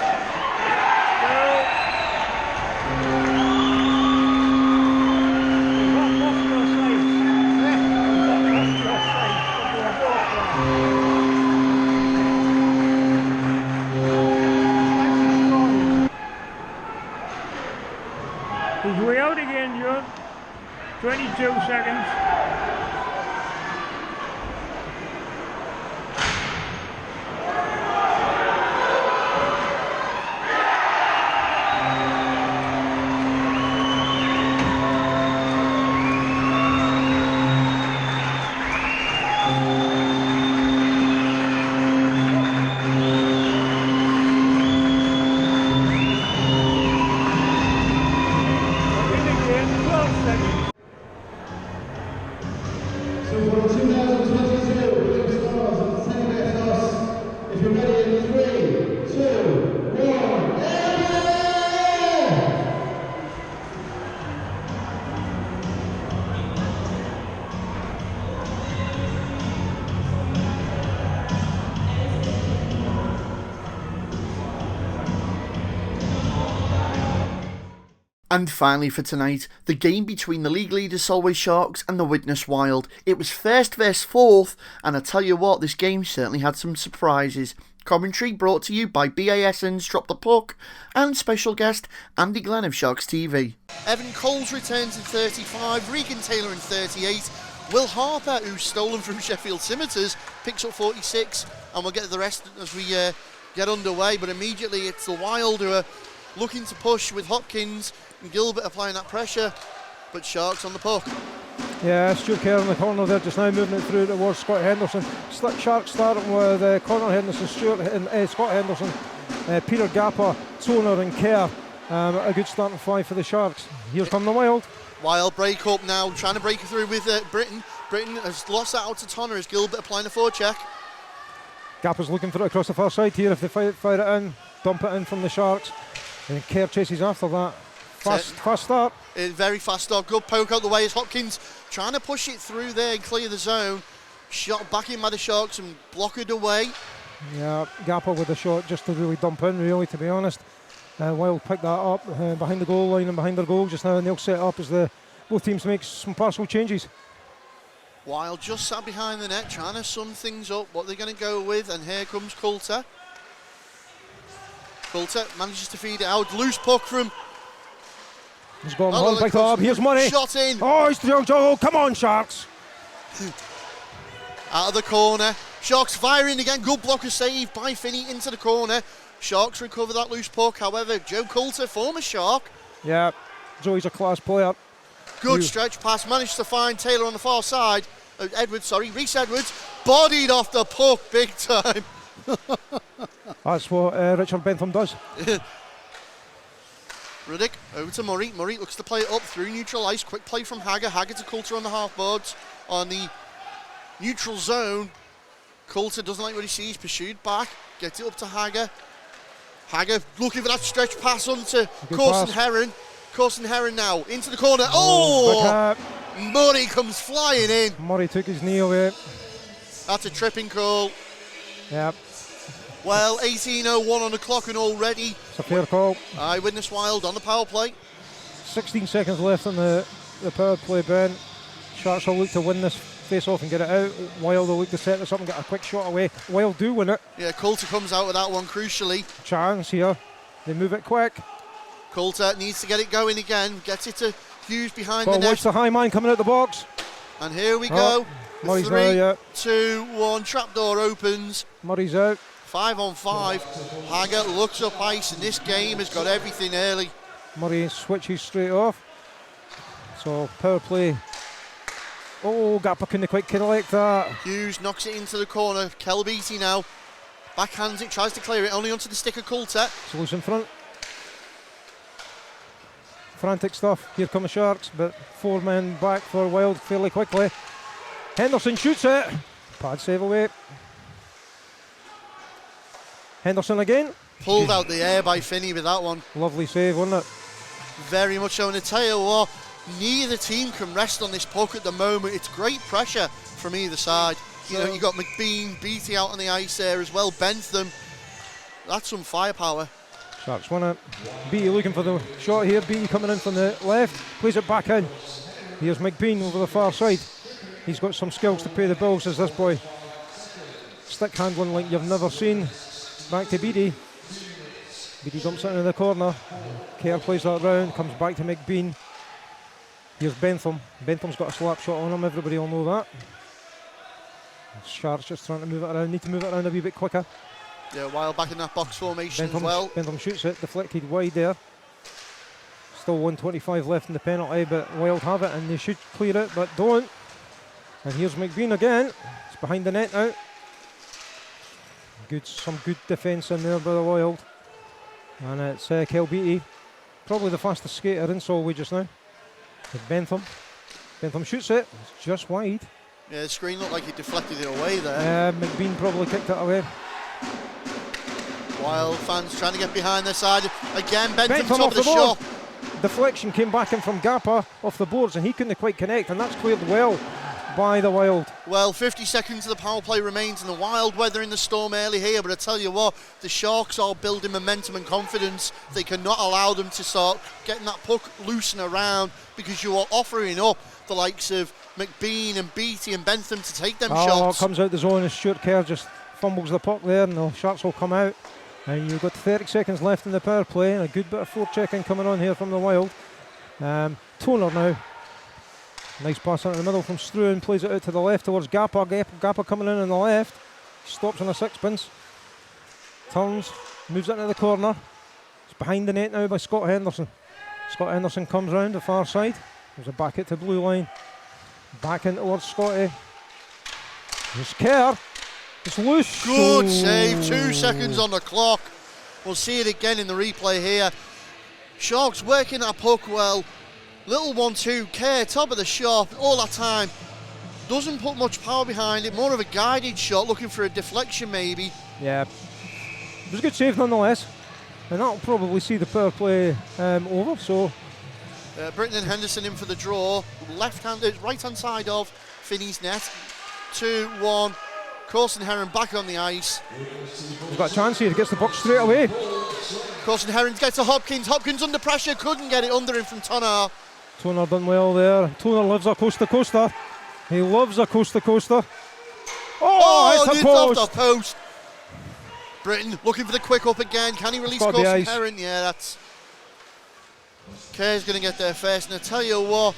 He's way out again, John. 22 seconds. And finally for tonight, the game between the league leaders Solway Sharks and the Widnes Wild. It was first versus fourth, and I tell you what, this game certainly had some surprises. Commentary brought to you by BASN's Drop the Puck and special guest Andy Glenn of Sharks TV. Evan Coles returns in 35, Regan Taylor in 38, Will Harper, who's stolen from Sheffield Scimitars, picks up 46, and we'll get to the rest as we get underway, but immediately it's the Wild who are looking to push with Hopkins and Gilbert applying that pressure, but Sharks on the puck. Yeah, Stuart Kerr in the corner there just now, moving it through towards Scott Henderson. Sharks starting with Connor Henderson, Stuart and Scott Henderson, Peter Gapper, Toner and Kerr. A good starting five for the Sharks. Here come the Wild. Wild break up now, trying to break through with Britton. Britton has lost that out to Tonner as Gilbert applying a forecheck. Gapper's looking for it across the far side here. If they fire it in, dump it in from the Sharks. And Kerr chases after that. Fast start. Very fast start. Good poke out the way as Hopkins trying to push it through there and clear the zone. Shot back in by the Sharks and block it away. Yeah, Gapper with the shot just to really dump in, really, to be honest. Wild picked that up behind the goal line and behind their goal just now, and they'll set up as both teams make some partial changes. Wild just sat behind the net trying to sum things up, what they're going to go with, and here comes Coulter. Coulter manages to feed it out. Loose puck from... He's gone one back up. Here's Murray. Shot in. Oh, he's oh, come on, Sharks. Out of the corner. Sharks firing again. Good blocker save by Finney into the corner. Sharks recover that loose puck. However, Joe Coulter, former Shark. Yeah, Joey's a class player. Good stretch pass. Managed to find Taylor on the far side. Reece Edwards. Bodied off the puck big time. That's what Richard Bentham does. Ruddick over to Murray. Murray looks to play it up through neutral ice. Quick play from Hager. Hager to Coulter on the half boards on the neutral zone. Coulter doesn't like what he sees. Pursued back. Gets it up to Hager. Hager looking for that stretch pass onto Corson Heron. Corson Heron now into the corner. Oh! Murray comes flying in. Murray took his knee away. That's a tripping call. Yep. Well, 18:01 on the clock and already. It's a fair call. Widnes Wild on the power play. 16 seconds left on the power play, Ben. Sharks will look to win this face-off and get it out. Wild will look to set this up and get a quick shot away. Wild do win it. Yeah, Coulter comes out with that one crucially. Chance here. They move it quick. Coulter needs to get it going again. Gets it to Hughes behind the net. Watch the high man coming out the box. And here we go. Murray's 3, there, yeah. 2, 1. Trapdoor opens. Murray's out. 5 on 5. Hager looks up ice, and this game has got everything early. Murray switches straight off. So power play Oh, Gapper couldn't quite collect that. Hughes knocks it into the corner. Beatty now backhands it, tries to clear it, only onto the stick of Coulter. It's loose in front. Frantic stuff. Here come the Sharks, but 4 men back for Wild fairly quickly. Henderson shoots it. Pad save away. Henderson again. Pulled out the air by Finney with that one. Lovely save, wasn't it? Very much so. And I tell you what, neither team can rest on this puck at the moment. It's great pressure from either side. You know, you got McBean, Beatty out on the ice there as well. Bentham. That's some firepower. Sharks win it. Beatty looking for the shot here. Beatty coming in from the left. Plays it back in. Here's McBean over the far side. He's got some skills to pay the bills, as this boy. Stick handling like you've never seen. Back to Beatty. Beatty dumps it into the corner. Kerr plays that round. Comes back to McBean. Here's Bentham. Bentham's got a slap shot on him. Everybody will know that. Sharks just trying to move it around. Need to move it around a wee bit quicker. Yeah, Wild back in that box formation as well. Bentham shoots it, deflected wide there. Still 1:25 left in the penalty, but Wild have it and they should clear it, but don't. And here's McBean again. It's behind the net now. Some good defence in there by the Wild. And it's Beatty, probably the fastest skater in Solway just now. With Bentham. Bentham shoots it. It's just wide. Yeah, the screen looked like he deflected it away there. McBean probably kicked it away. Wild fans trying to get behind their side. Again, Bentham top off of the board. shot. Deflection came back in from Gappa off the boards and he couldn't quite connect, and that's cleared well by the Wild. Well, 50 seconds of the power play remains, and the Wild weathering the storm early here, but I tell you what, the Sharks are building momentum and confidence. They cannot allow them to start getting that puck loose and around, because you are offering up the likes of McBean and Beatty and Bentham to take them shots. Comes out the zone and Stuart Kerr just fumbles the puck there, and the Sharks will come out. And you've got 30 seconds left in the power play, and a good bit of forechecking coming on here from the Wild. Toner now. Nice pass out in the middle from Struan, plays it out to the left towards Gappa. Gappa coming in on the left. Stops on a sixpence. Turns, moves it into the corner. It's behind the net now by Scott Henderson. Scott Henderson comes round the far side. There's a back it to blue line. Back in towards Scotty. There's Kerr. It's loose. Good save, 2 seconds on the clock. We'll see it again in the replay here. Sharks working that puck well. Little 1-2, Kerr, top of the shot, all that time. Doesn't put much power behind it, more of a guided shot, looking for a deflection maybe. Yeah, it was a good save nonetheless. And that'll probably see the power play over, so. Britton and Henderson in for the draw. Right-hand side of Finney's net. 2-1. Corson Heron back on the ice. He's got a chance here, he gets the puck straight away. Corson Heron gets to Hopkins. Hopkins under pressure, couldn't get it under him from Toner. Toner done well there. Toner loves a coast-to-coaster. He loves a coast-to-coaster. Oh, it's a post. Off the post. Britton looking for the quick up again. Can he release Corson Heron? Yeah, that's. Kerr's going to get there first. And I tell you what.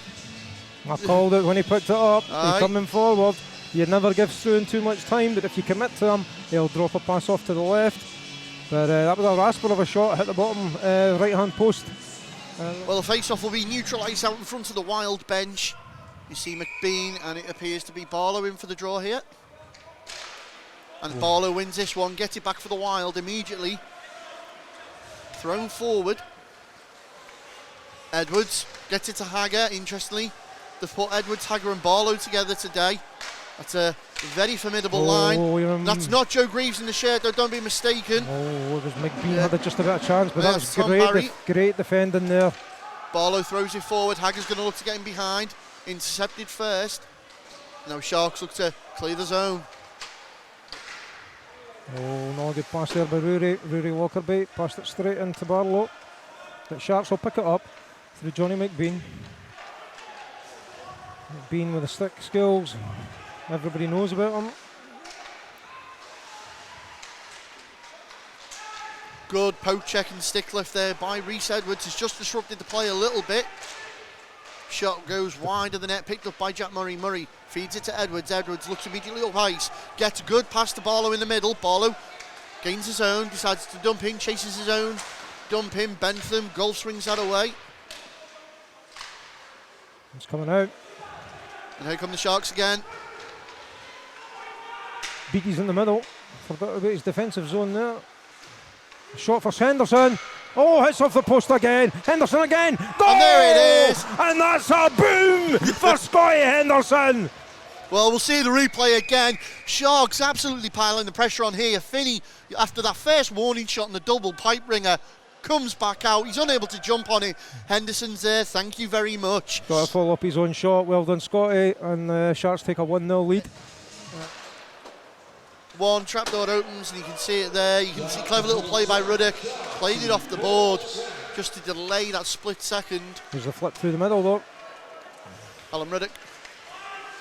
I called it when he picked it up. He's coming forward. You never give Struan too much time, but if you commit to him, he'll drop a pass off to the left. But that was a rasper of a shot, hit the bottom right-hand post. Well, the face-off will be neutralised out in front of the Wild bench. You see McBean, and it appears to be Barlow in for the draw here. And Barlow wins this one, gets it back for the Wild immediately. Thrown forward. Edwards gets it to Hagger, interestingly. They've put Edwards, Hagger and Barlow together today. That's a very formidable line. That's not Joe Greaves in the shirt, though, don't be mistaken. Oh, it was McBean had just about a chance, but that was great defending there. Barlow throws it forward, Hagger's going to look to get him behind. Intercepted first. Now Sharks look to clear the zone. Oh, not a good pass there by Rory Walkerbait. Passed it straight into Barlow. But Sharks will pick it up through Johnny McBean. McBean with the stick skills. Everybody knows about him. Good poke check and stick lift there by Rhys Edwards. Has just disrupted the play a little bit. Shot goes wide of the net, picked up by Jack Murray. Murray feeds it to Edwards. Edwards looks immediately up ice. Gets a good pass to Barlow in the middle. Barlow gains his own, decides to dump in, chases his own. Dump in, Bentham, goal swings that away. It's coming out. And here come the Sharks again. Beatty's in the middle. Forgot about his defensive zone there. Shot for Henderson. Oh, hits off the post again. Henderson again. Goal! And there it is. And that's a boom for Scotty Henderson. Well, we'll see the replay again. Sharks absolutely piling the pressure on here. Finney, after that first warning shot and the double pipe ringer, comes back out. He's unable to jump on it. Henderson's there. Thank you very much. Got to follow up his own shot. Well done, Scotty. And Sharks take a 1-0 lead. One trapdoor opens and you can see it there. You can see clever little play by Ruddock. Played it off the board just to delay that split second. There's a flip through the middle though. Alan Ruddock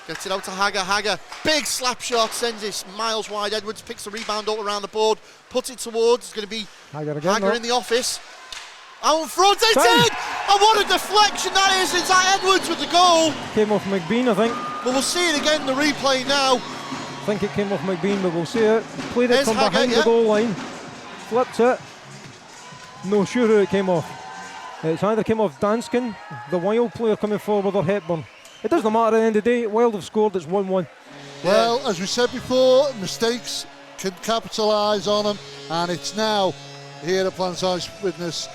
gets it out to Hagger. Hagger, big slap shot, sends it miles wide. Edwards picks the rebound up around the board, puts it towards. It's going to be Hagger in the office. Out in front, it's in! And what a deflection that is! It's Edwards with the goal. Came off McBean, I think. But we'll see it again in the replay now. I think it came off McBean, but we'll see it. Played it There's from Hagger, behind the goal line. Flipped it. No sure who it came off. It's either came off Danskin, the Wild player coming forward, or Hepburn. It doesn't matter at the end of the day. Wild have scored, it's 1-1. Well, as we said before, mistakes can capitalise on them, and it's now here at Plantage Witness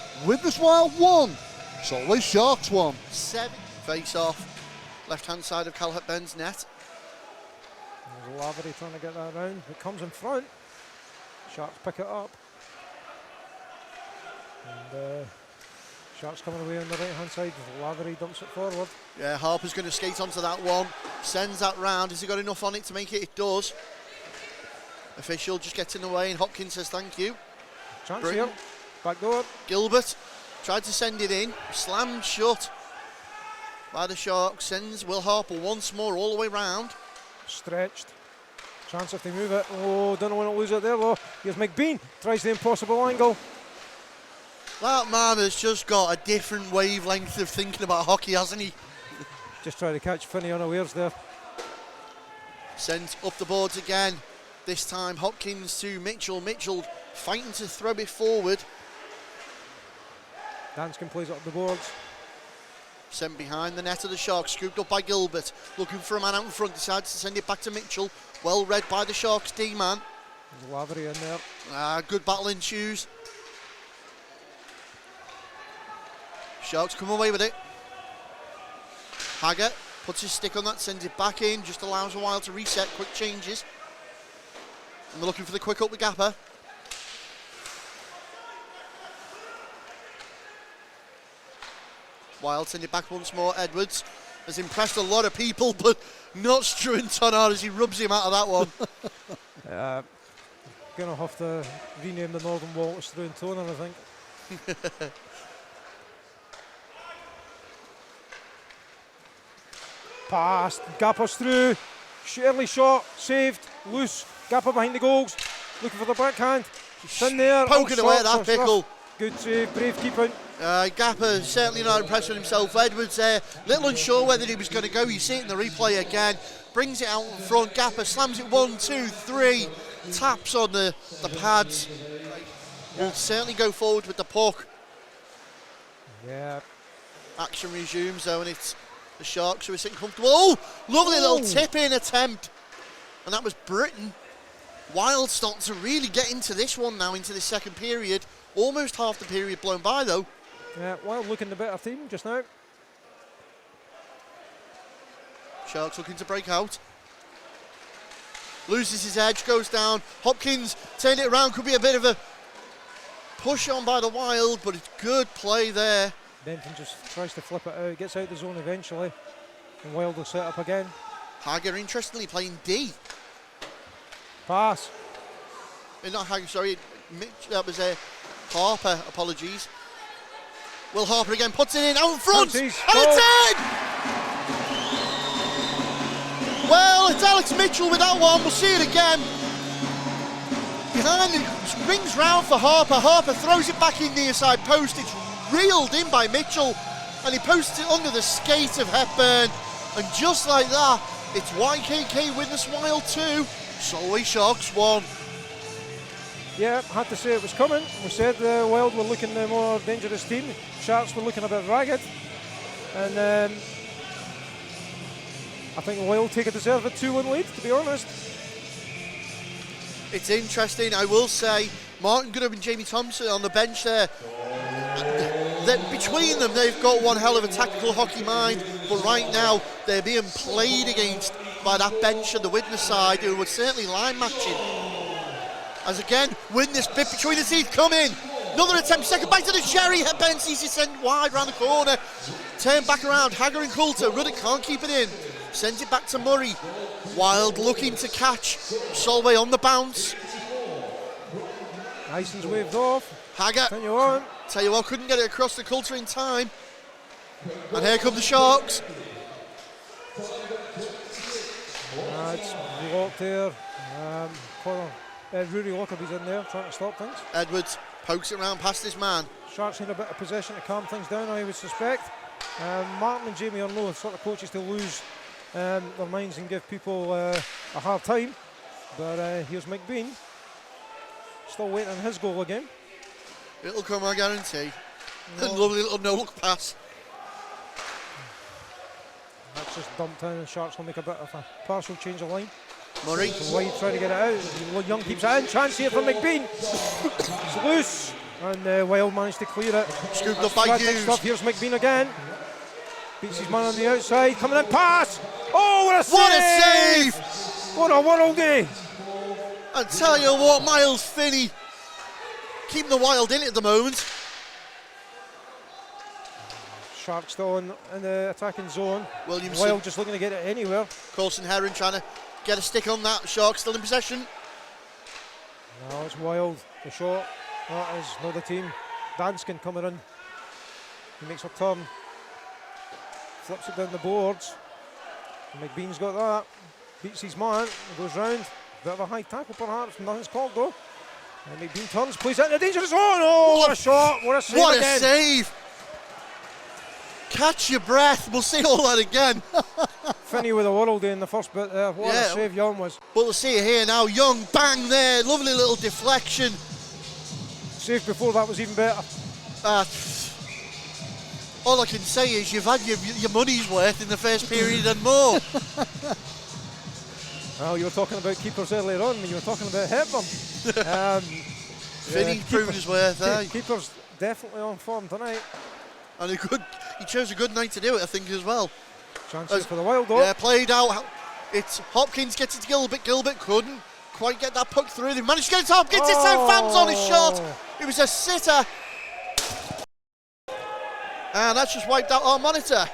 Wild 1, Solway Sharks 1. 7 face off, left hand side of Cal Hepburn's net. There's Lavery trying to get that around. It comes in front. Sharks pick it up. And Sharks coming away on the right hand side. Lavery dumps it forward. Yeah, Harper's going to skate onto that one. Sends that round. Has he got enough on it to make it? It does. Official just gets in the way and Hopkins says thank you. Chance here. Back door. Gilbert tried to send it in. Slammed shut by the Sharks. Sends Will Harper once more all the way round. Stretched. Chance if they move it. Oh, don't want to lose it there though. Here's McBean. Tries the impossible angle. That man has just got a different wavelength of thinking about hockey, hasn't he? Just trying to catch Finney unawares there. Sent up the boards again. This time Hopkins to Mitchell. Mitchell fighting to throw it forward. Danskin plays it up the boards. Sent behind the net of the Sharks, scooped up by Gilbert. Looking for a man out in front, decides to send it back to Mitchell. Well read by the Sharks D-man. There's Lavery in there. Good battle ensues. Sharks come away with it. Hagger puts his stick on that, sends it back in, just allows a while to reset, quick changes. And they're looking for the quick up with Gapper. Wild send it back once more. Edwards has impressed a lot of people, but not Struan Tonard as he rubs him out of that one. Gonna have to rename the Northern Wall to Struan Tonard, I think. Passed, Gapper's through. Early shot, saved, loose. Gapper behind the goals, looking for the backhand. It's in there. Poking away at that pickle. Good save, brave keeping. Gapper certainly not impressed with himself. Edwards there, little unsure whether he was going to go. You see it in the replay again. Brings it out in front. Gapper slams it 1, 2, 3. Taps on the pads. Will certainly go forward with the puck. Yeah. Action resumes though, and it's the Sharks who are sitting comfortable. Oh, lovely little tip-in attempt. And that was Britain. Wild starting to really get into this one now, into the second period. Almost half the period blown by though. Yeah, Wild looking the better team just now. Sharks looking to break out. Loses his edge, goes down. Hopkins turned it around, could be a bit of a push on by the Wild, but it's good play there. Denton just tries to flip it out, gets out the zone eventually. And Wild will set up again. Hagger interestingly playing D. Pass. Not Hagger, sorry, that was Harper, apologies. Will Harper again puts it in, out in front, and it's in! Well, it's Alex Mitchell with that one, we'll see it again. Behind it, rings round for Harper. Harper throws it back in near side post. It's reeled in by Mitchell, and he posts it under the skate of Hepburn. And just like that, it's YKK Witness Wild 2, Solway Sharks 1. Yeah, had to say it was coming. We said the Wild were looking the more dangerous team. Sharks were looking a bit ragged. And I think Wild take a deserved 2-1 lead, to be honest. It's interesting, I will say, Martin Goodham and Jamie Thompson on the bench there. Between them, they've got one hell of a tactical hockey mind, but right now they're being played against by that bench of the Widnes side, who were certainly line matching. As again, Widnes bit between the teeth, come in. Another attempt, second bite to the cherry. Ben sees it sent wide round the corner. Turn back around, Hagger and Coulter. Ruddock can't keep it in. Sends it back to Murray. Wild looking to catch. Solway on the bounce. Ison's waved off. Hagger. Continue on. Tell you what, couldn't get it across the Coulter in time. And here come the Sharks. It's blocked there. Rory Lockerby's in there trying to stop things. Edwards pokes it around past his man. Sharks need a bit of possession to calm things down, I would suspect. Martin and Jamie are no sort of coaches to lose their minds and give people a hard time. But here's McBean. Still waiting on his goal again. It'll come, I guarantee. Lovely little no-look pass. That's just dumped in, and Sharks will make a bit of a partial change of line. Murray. Wide trying to get it out. Young keeps it in. Chance here for McBean. It's loose. And Wild managed to clear it. Scooped up by Hughes. Here's McBean again. Beats his man on the outside. Coming in, pass. Oh, what a save! What a save! What a world day. I tell you what, Miles Finney keeping the Wild in it at the moment. Sharks still in the attacking zone. Williamson. Wild just looking to get it anywhere. Coulson Heron trying to get a stick on that. Sharks still in possession. Now it's Wild. The shot. That is another team. Danskin coming in. He makes a turn. Flips it down the boards. And McBean's got that. Beats his man. Goes round. Bit of a high tackle perhaps. Nothing's called though. And McBean turns. Plays it in the dangerous zone. Oh, what a shot. What a save. What again. a save. Catch your breath. We'll see all that again. Finney with a world day in the first bit there. What a save Young was. But we'll see it here now. Young, bang there. Lovely little deflection. Save before that was even better. All I can say is you've had your money's worth in the first period and more. Well, you were talking about keepers earlier on, and you were talking about Hepburn. Finney proved his worth, eh? Keeper's definitely on form tonight. And he chose a good night to do it, I think, as well. Chances for the Wild, though. Yeah, played out. It's Hopkins gets it to Gilbert. Gilbert couldn't quite get that puck through. They managed to get it to Hopkins. It's out. Fans on his shot. It was a sitter. And that's just wiped out our monitor.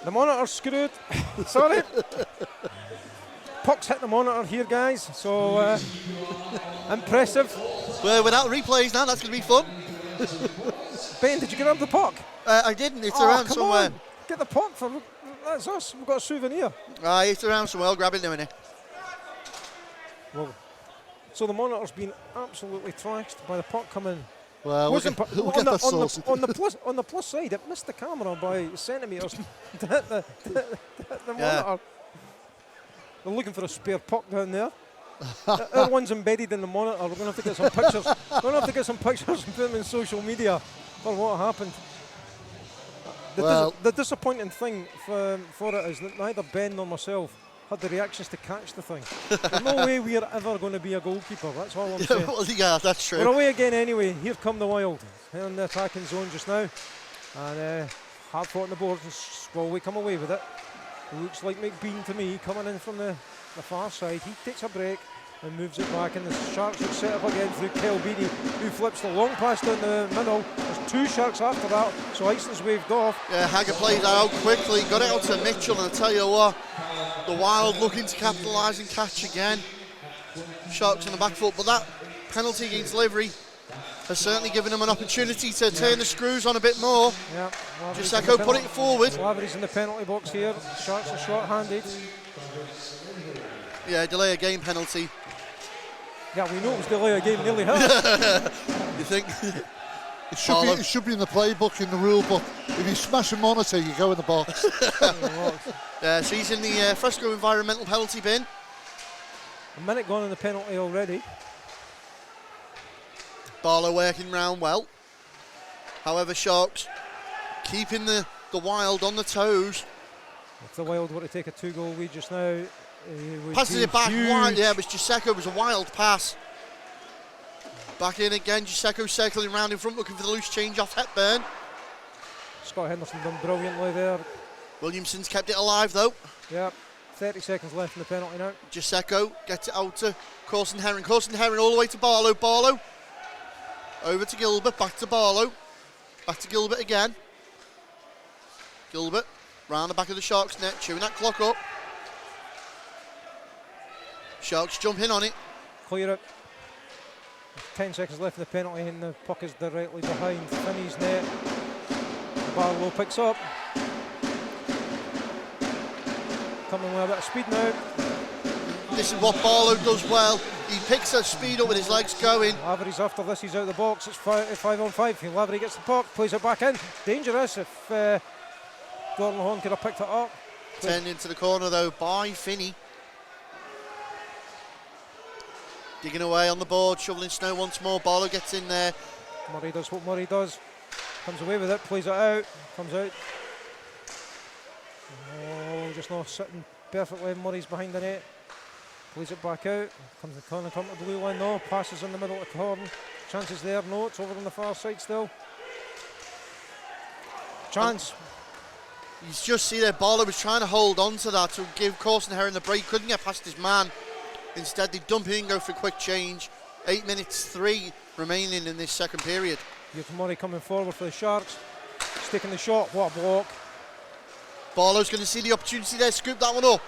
The monitor's screwed. Sorry. Puck's hit the monitor here, guys. So impressive. Well, without replays now, that's going to be fun. Ben, did you get up the puck? I didn't. It's around come somewhere. On. Get the puck. That's us. We've got a souvenir. It's around somewhere. I'll grab it in a minute. Well, so the monitor's been absolutely trashed by the puck coming. Well, on the plus side, it missed the camera by centimetres to hit the monitor. They're looking for a spare puck down there. Our one's embedded in the monitor. We're going to have to get some pictures. We're going to have to get some pictures and put them in social media for what happened. The disappointing thing for it is that neither Ben nor myself had the reactions to catch the thing. There's no way we're ever going to be a goalkeeper. That's all I'm saying. Well, yeah, that's true. We're away again anyway. Here come the Wild. They're in the attacking zone just now. And hard fought on the boards, and Solway come away with it. Looks like McBean to me coming in from the far side. He takes a break and moves it back, and the Sharks will set up again through Kyle Beattie, who flips the long pass down the middle. There's two Sharks after that, so Ison's waved off. Yeah, Hagger played that out quickly, got it out to Mitchell, and I tell you what, the Wild looking to capitalise and catch again. Sharks on the back foot, but that penalty against Livery has certainly given them an opportunity to turn the screws on a bit more. Yeah, Giuseppe put it forward. Lavery's in the penalty box here. Sharks are short-handed. Yeah, delay a game penalty. Yeah, we know it was delay a game, nearly hurt. You think? It should be in the playbook, in the rule book. If you smash a monitor, you go in the box. So he's in the Fresco environmental penalty bin. A minute gone in the penalty already. Barlow working round well. However, Sharks keeping the Wild on the toes. If the Wild were to take a 2-goal lead just now, it would Passes be it back huge. wide. Yeah, it was Giuseppe. It was a wild pass. Back in again. Giuseppe circling round in front, looking for the loose change off Hepburn. Scott Henderson done brilliantly there. Williamson's kept it alive though. Yeah, 30 seconds left in the penalty now. Giuseppe gets it out to Corson Herring. Corson Herring all the way to Barlow. Barlow over to Gilbert. Back to Barlow. Back to Gilbert again. Gilbert round the back of the Sharks net, chewing that clock up. Sharks jump in on it. Clear it. 10 seconds left in the penalty and the puck is directly behind Finney's net. Barlow picks up. Coming with a bit of speed now. This is what Barlow does well. He picks that speed up with his legs going. Lavery's after this, he's out of the box. It's 5 on 5. Lavery gets the puck, plays it back in. Dangerous if Gordon Horn could have picked it up. Turned into the corner though by Finney. Digging away on the board, shoveling snow once more. Barlow gets in there. Murray does what Murray does. Comes away with it, plays it out, comes out. Oh, just not sitting perfectly. Murray's behind the net. Plays it back out. Comes the corner, come to the blue line. No, passes in the middle of the corner. Chances there. No, it's over on the far side still. Chance. You just see there, Barlow was trying to hold on to that to give Corson Herring the break. Couldn't get past his man. Instead, they dump in and go for a quick change. 8 minutes 3 remaining in this second period. Here's Murray coming forward for the Sharks. Sticking the shot. What a block. Barlow's going to see the opportunity there, scoop that one up.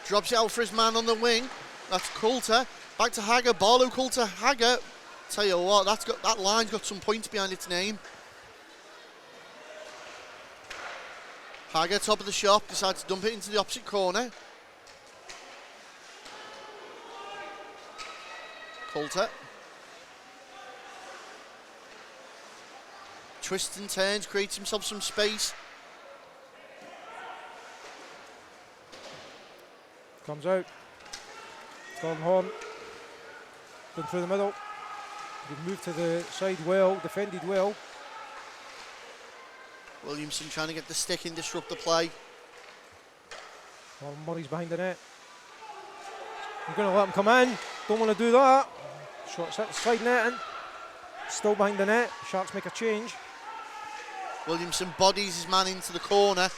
Drops it out for his man on the wing. That's Coulter. Back to Hagger. Barlow, Coulter, Hagger. Tell you what, that line's got some points behind its name. Hagger, top of the shop, decides to dump it into the opposite corner. Coulter. Twists and turns, creates himself some space. Comes out. Gordon Horn. Going through the middle. They moved to the side well, defended well. Williamson trying to get the stick in, disrupt the play. Well, Murray's behind the net. You're going to let him come in. Don't want to do that. Shots at the side netting. Still behind the net. Sharks make a change. Williamson bodies his man into the corner.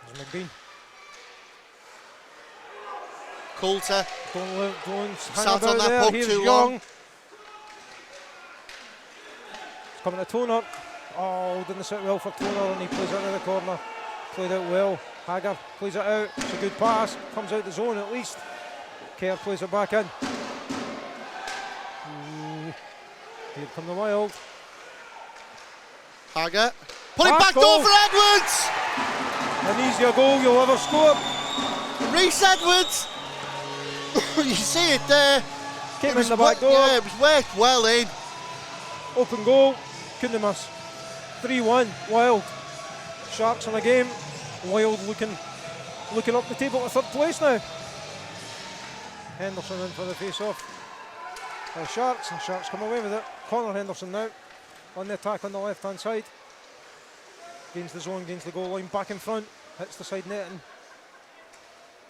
There's McBean. Coulter. Don't hang Sat about on that there. puck Here's too Young. long. It's coming to Toner. Oh, didn't sit well for Toner and he plays it out of the corner. Played out well. Hagger plays it out. It's a good pass. Comes out the zone at least. Kerr plays it back in. Ooh. Here come the Wild. Hagger. Put it back door for Edwards! An easier goal you'll ever score. Reece Edwards! You see it there. Came in the back door. Yeah, it was worked well in. Open goal. Couldn't miss. 3-1. Wild. Sharks in a game. Wild looking up the table to third place now. Henderson in for the face-off. The Sharks, and Sharks come away with it. Connor Henderson now on the attack on the left-hand side. Gains the zone, gains the goal line, back in front, hits the side netting.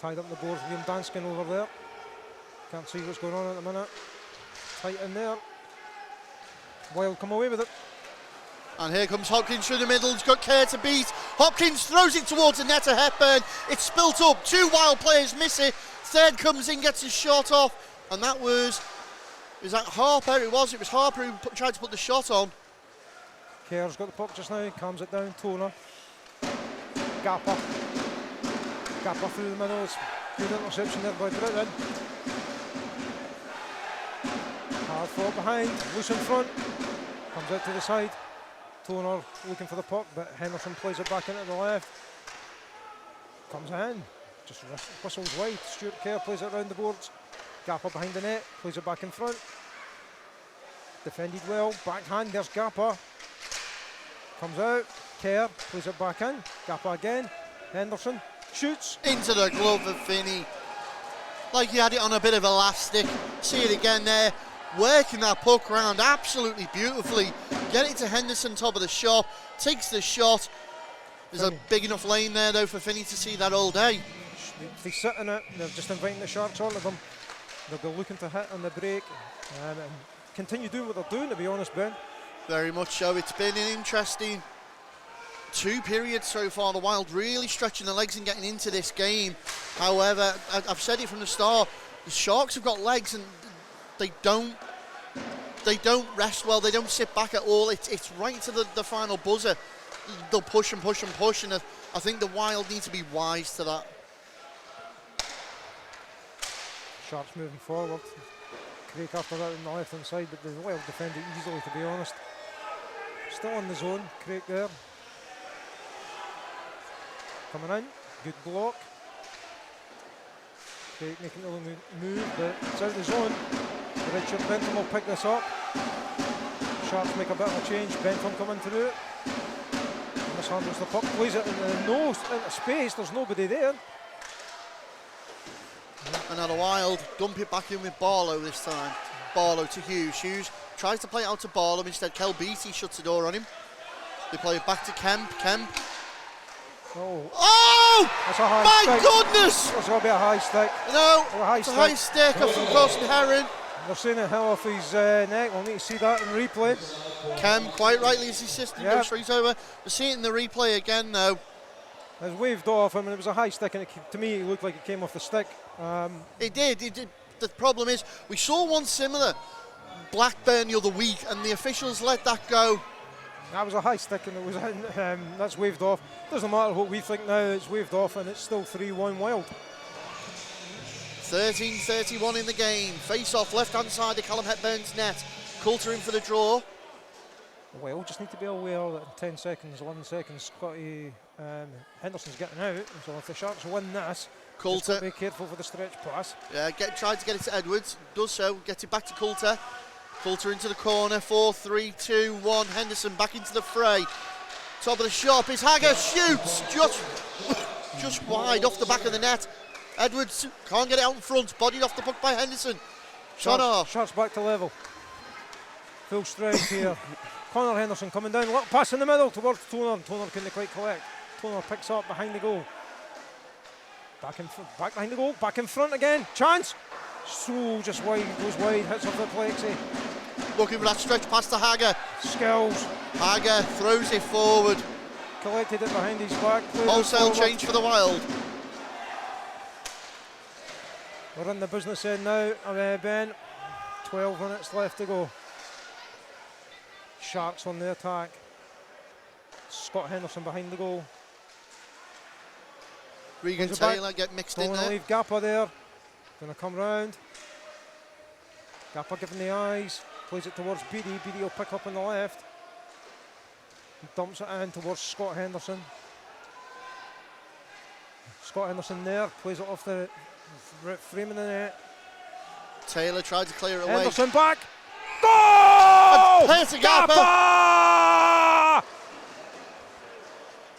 Tied up the board, Liam Danskin over there. Can't see what's going on at the minute. Tight in there. Wild come away with it. And here comes Hopkins through the middle. He's got Kerr to beat. Hopkins throws it towards the net of Hepburn. It's spilt up. 2 Wild players miss it. Third comes in, gets his shot off. And that was that Harper? It was Harper who tried to put the shot on. Kerr's got the puck just now. Calms it down. Toner. Gapper through the middle. It's good interception there by Britton. Hard fought behind. Loose in front. Comes out to the side. Toner looking for the puck, but Henderson plays it back into the left. Comes in. Just whistles wide. Stuart Kerr plays it around the boards. Gapper behind the net. Plays it back in front. Defended well. Backhand. There's Gapper. Comes out. Kerr plays it back in. Gapper again. Henderson shoots. Into the glove of Finney. Like he had it on a bit of elastic. See it again there. Working that puck around absolutely beautifully. Get it to Henderson, top of the shop. Takes the shot. There's a big enough lane there, though, for Finney to see that all day. If they sit in it, they're just inviting the Sharks onto them. They'll be looking to hit on the break and continue doing what they're doing, to be honest, Ben. Very much so. It's been an interesting 2 periods so far. The Wild really stretching their legs and getting into this game. However, I've said it from the start, the Sharks have got legs and they don't rest well. They don't sit back at all. It's right to the final buzzer. They'll push and push and push, and I think the Wild need to be wise to that. Sharks moving forward. Craig after that on the left hand side, but the Wild defend it easily, to be honest. Still in the zone, Craig there. Coming in, good block. Craig making the move, but it's out of the zone. Richard Bentham will pick this up. Sharks make a bit of a change, Bentham coming through it. Mishandles the puck, plays it in the nose, into space, there's nobody there. And now the Wild dump it back in with Barlow this time. Barlow to Hughes. Hughes tries to play it out to Barlow. Instead, Kel Beattie shuts the door on him. They play it back to Kemp. Kemp. Oh! That's a high my stick. Goodness! That's got to be a high stick. No, it's a high stick off from Carson Herron. They're saying it hell off his neck. We'll need to see that in replay. Kemp, quite rightly, as his assistant goes straight over. We'll see it in the replay again, though. It was waved off him, and it was a high stick, and to me, it looked like it came off the stick. It did. The problem is, we saw one similar, Blackburn, the other week, and the officials let that go. That was a high stick, and it was that's waved off. Doesn't matter what we think now, it's waved off, and it's still 3-1 Wild. 13:31 in the game. Face off left hand side of Callum Hepburn's net. Coulter in for the draw. Well, just need to be aware that in 10 seconds, 11 seconds, Scotty Henderson's getting out. So if the Sharks win this, Coulter, be careful for the stretch pass. Yeah, tried to get it to Edwards. Does so. Gets it back to Coulter. Coulter into the corner. 4, 3, 2, 1. Henderson back into the fray. Top of the shop is Hagger. Shoots just wide off the back of the net. Edwards can't get it out in front. Bodied off the puck by Henderson. Sharks back to level. Full strength here. Connor Henderson coming down, little pass in the middle towards Toner. Toner couldn't quite collect. Toner picks up behind the goal. Back behind the goal, back in front again. Chance! So just wide, goes wide, hits off the plexi. Looking for that stretch pass to Hagger. Skills. Hagger throws it forward. Collected it behind his back. Wholesale change for the Wild. We're in the business end now, Ben. 12 minutes left to go. Sharks on the attack. Scott Henderson behind the goal. Regan Taylor get mixed in there. Leave Gappa there. Going to come round. Gappa giving the eyes. Plays it towards Beattie. Beattie will pick up on the left. He dumps it in towards Scott Henderson. Scott Henderson there. Plays it off the frame in the net. Taylor tried to clear it away. Henderson back. Goal! There's a Gappa!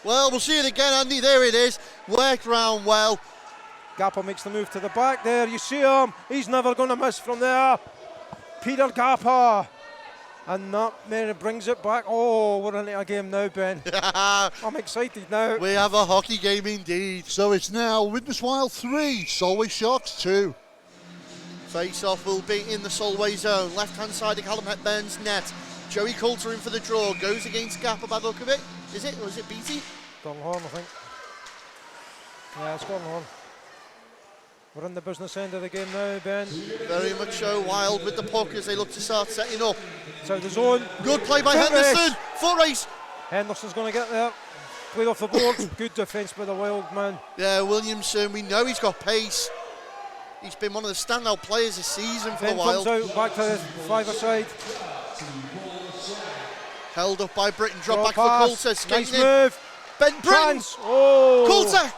Well, we'll see it again, Andy. There it is. Worked round well. Gappa makes the move to the back there. You see him. He's never going to miss from there. Peter Gappa. And that brings it back. Oh, we're into a game now, Ben. I'm excited now. We have a hockey game indeed. So it's now Widnes Wild 3, Solway Sharks 2. Face-off will be in the Solway zone. Left-hand side of Callum Hepburn's net. Joey Coulter in for the draw. Goes against Gappa by the look of it. Is it? Or is it Beattie? Gone horn, I think. Yeah, it's gone horn. We're in the business end of the game now, Ben. Very much so. Wild with the puck as they look to start setting up. It's out of the zone. Good play by Henderson. Foot race. Henderson's going to get there. Played off the boards. Good defence by the Wild man. Yeah, Williamson. We know he's got pace. He's been one of the standout players this season for the Wild. Comes out back to the fiver side. Held up by Britton. Drop back for Coulter. Nice move. Britton. Oh. Coulter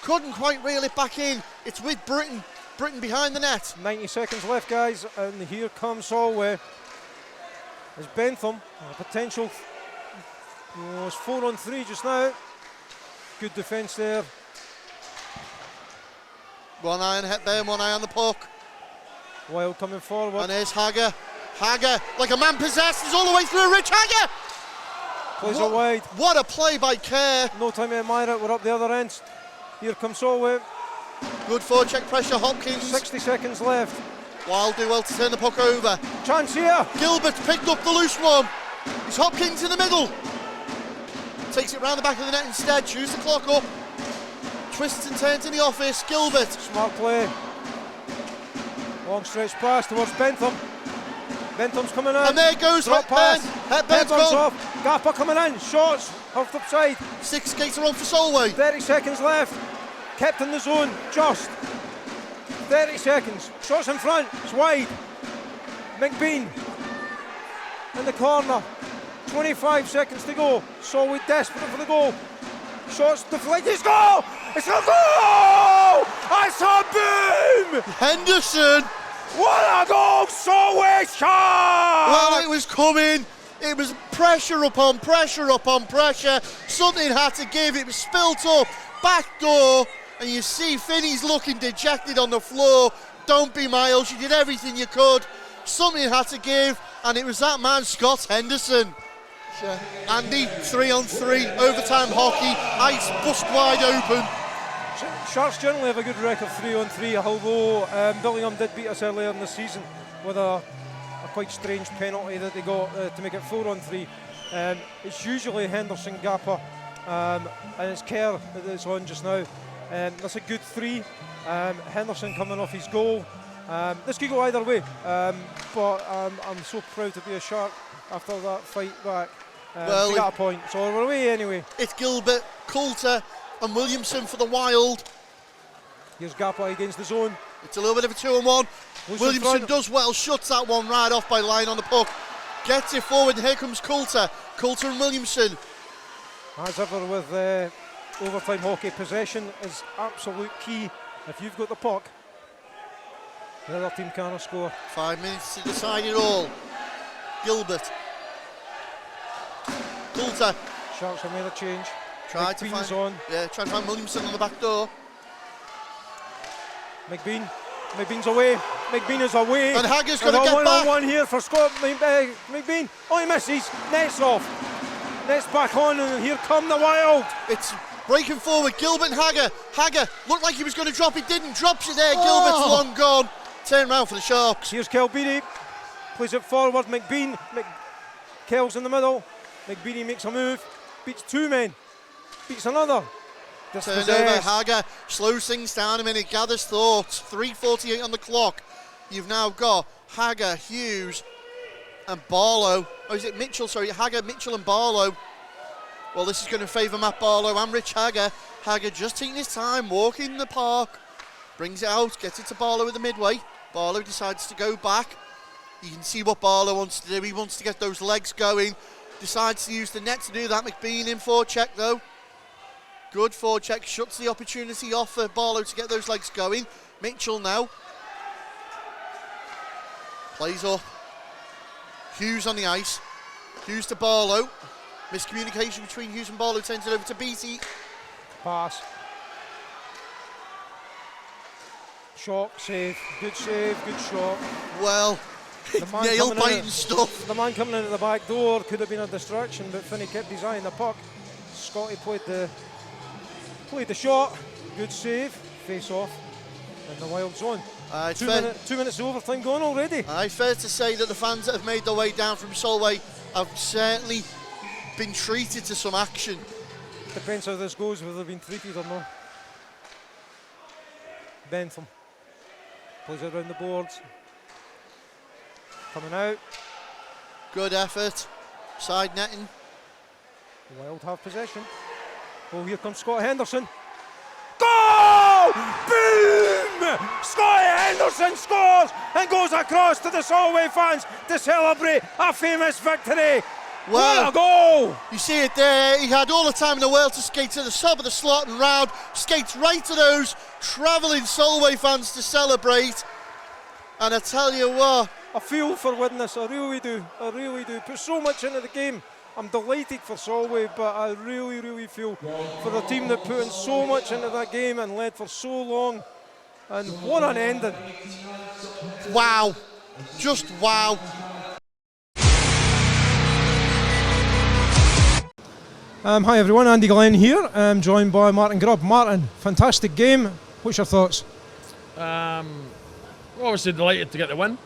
couldn't quite reel it back in. It's with Britton. Britton behind the net. 90 seconds left, guys, and here comes Solway. There's Bentham, a potential. It's 4-on-3 just now. Good defence there. One eye on Hepburn, one eye on the puck. Wild coming forward. And there's Hagger. Hagger, like a man possessed, is all the way through. Rich Hagger! Plays it wide. What a play by Kerr. No time to admire it. We're up the other end. Here comes Solway. Good forecheck pressure, Hopkins. 60 seconds left. Wild do well to turn the puck over. Chance here. Gilbert picked up the loose one. It's Hopkins in the middle. Takes it round the back of the net instead. Chews the clock up. Twists and turns in the office. Gilbert. Smart play. Long stretch pass towards Bentham. Bentham's coming in. And there goes Drop pass. Hepburn's gone. Off. Gapper coming in. Shots. Off the side. 6 skates are on for Solway. 30 seconds left. Kept in the zone. Just. 30 seconds. Shots in front. It's wide. McBean. In the corner. 25 seconds to go. Solway desperate for the goal. Shots deflected. It's goal! It's a goal! It's a boom! Henderson. What a goal! Solway shot! Well, it was coming. It was pressure upon pressure upon pressure. Something had to give. It was spilt up. Back door. And you see Finney's looking dejected on the floor. Don't be Miles. You did everything you could. Something had to give. And it was that man, Scott Henderson. Andy, 3-on-3, overtime hockey, ice bust wide open. Sharks generally have a good record 3-on-3, although Billingham did beat us earlier in the season with a quite strange penalty that they got to make it 4-on-3. It's usually Henderson, Gapper, and it's Kerr that is on just now. That's a good 3. Henderson coming off his goal. This could go either way, but I'm so proud to be a Shark after that fight back. Well, we got a point, so we're away anyway. It's Gilbert, Coulter and Williamson for the Wild. Here's Gappa against the zone. It's a little bit of a 2-on-1. Williamson does well, shuts that one right off by line on the puck. Gets it forward, and here comes Coulter. Coulter and Williamson. As ever with overtime hockey, possession is absolute key. If you've got the puck, the other team can't score. 5 minutes to decide it all. Gilbert. Coulter. Sharks have made a change. Tried to find Williamson on the back door. McBean's away. McBean is away. And Hager's going to get back. One here for Scott McBean. Oh, he misses. Net's off. Net's back on, and here come the Wild. It's breaking forward. Gilbert and Hager. Hager looked like he was going to drop. He didn't. Drops it there. Gilbert's long gone. Turn around for the Sharks. Here's Kelbeedy. Plays it forward. McBean. Kel's in the middle. McBeanie makes a move. Beats 2 men. Beats another. Turnover. Hager slows things down a minute. Gathers thoughts. 3:48 on the clock. You've now got Hager, Hughes and Barlow. Oh, is it Mitchell? Sorry, Hager, Mitchell and Barlow. Well, this is going to favour Matt Barlow and Rich Hager. Hager just taking his time, walking the park. Brings it out, gets it to Barlow at the midway. Barlow decides to go back. You can see what Barlow wants to do. He wants to get those legs going. Decides to use the net to do that. McBean in forecheck though. Good forecheck, shuts the opportunity off for Barlow to get those legs going. Mitchell now. Plays up. Hughes on the ice. Hughes to Barlow. Miscommunication between Hughes and Barlow, turns it over to Beattie. Pass. Shot, save, good shot. Well, nail-biting stuff. The man coming in at the back door could have been a distraction, but Finney kept his eye on the puck. Scotty played the shot, good save, face off, in the Wild zone. 2 minutes of overtime gone already. It's fair to say that the fans that have made their way down from Solway have certainly been treated to some action. Depends how this goes, whether they've been treated or not. Bentham plays it around the boards. Coming out. Good effort. Side netting. The Wild have possession. Oh, here comes Scott Henderson. Goal! Boom! Scott Henderson scores and goes across to the Solway fans to celebrate a famous victory. Well, what a goal! You see it there. He had all the time in the world to skate to the top of the slot and round. Skates right to those travelling Solway fans to celebrate. And I tell you what, I feel for winning this, I really do. Put so much into the game. I'm delighted for Solway, but I really feel for the team that put in so much into that game and led for so long. And what an ending. Wow. Just wow. Hi everyone, Andy Glenn here. I'm joined by Martin Grubb. Martin, fantastic game. What's your thoughts? Obviously delighted to get the win.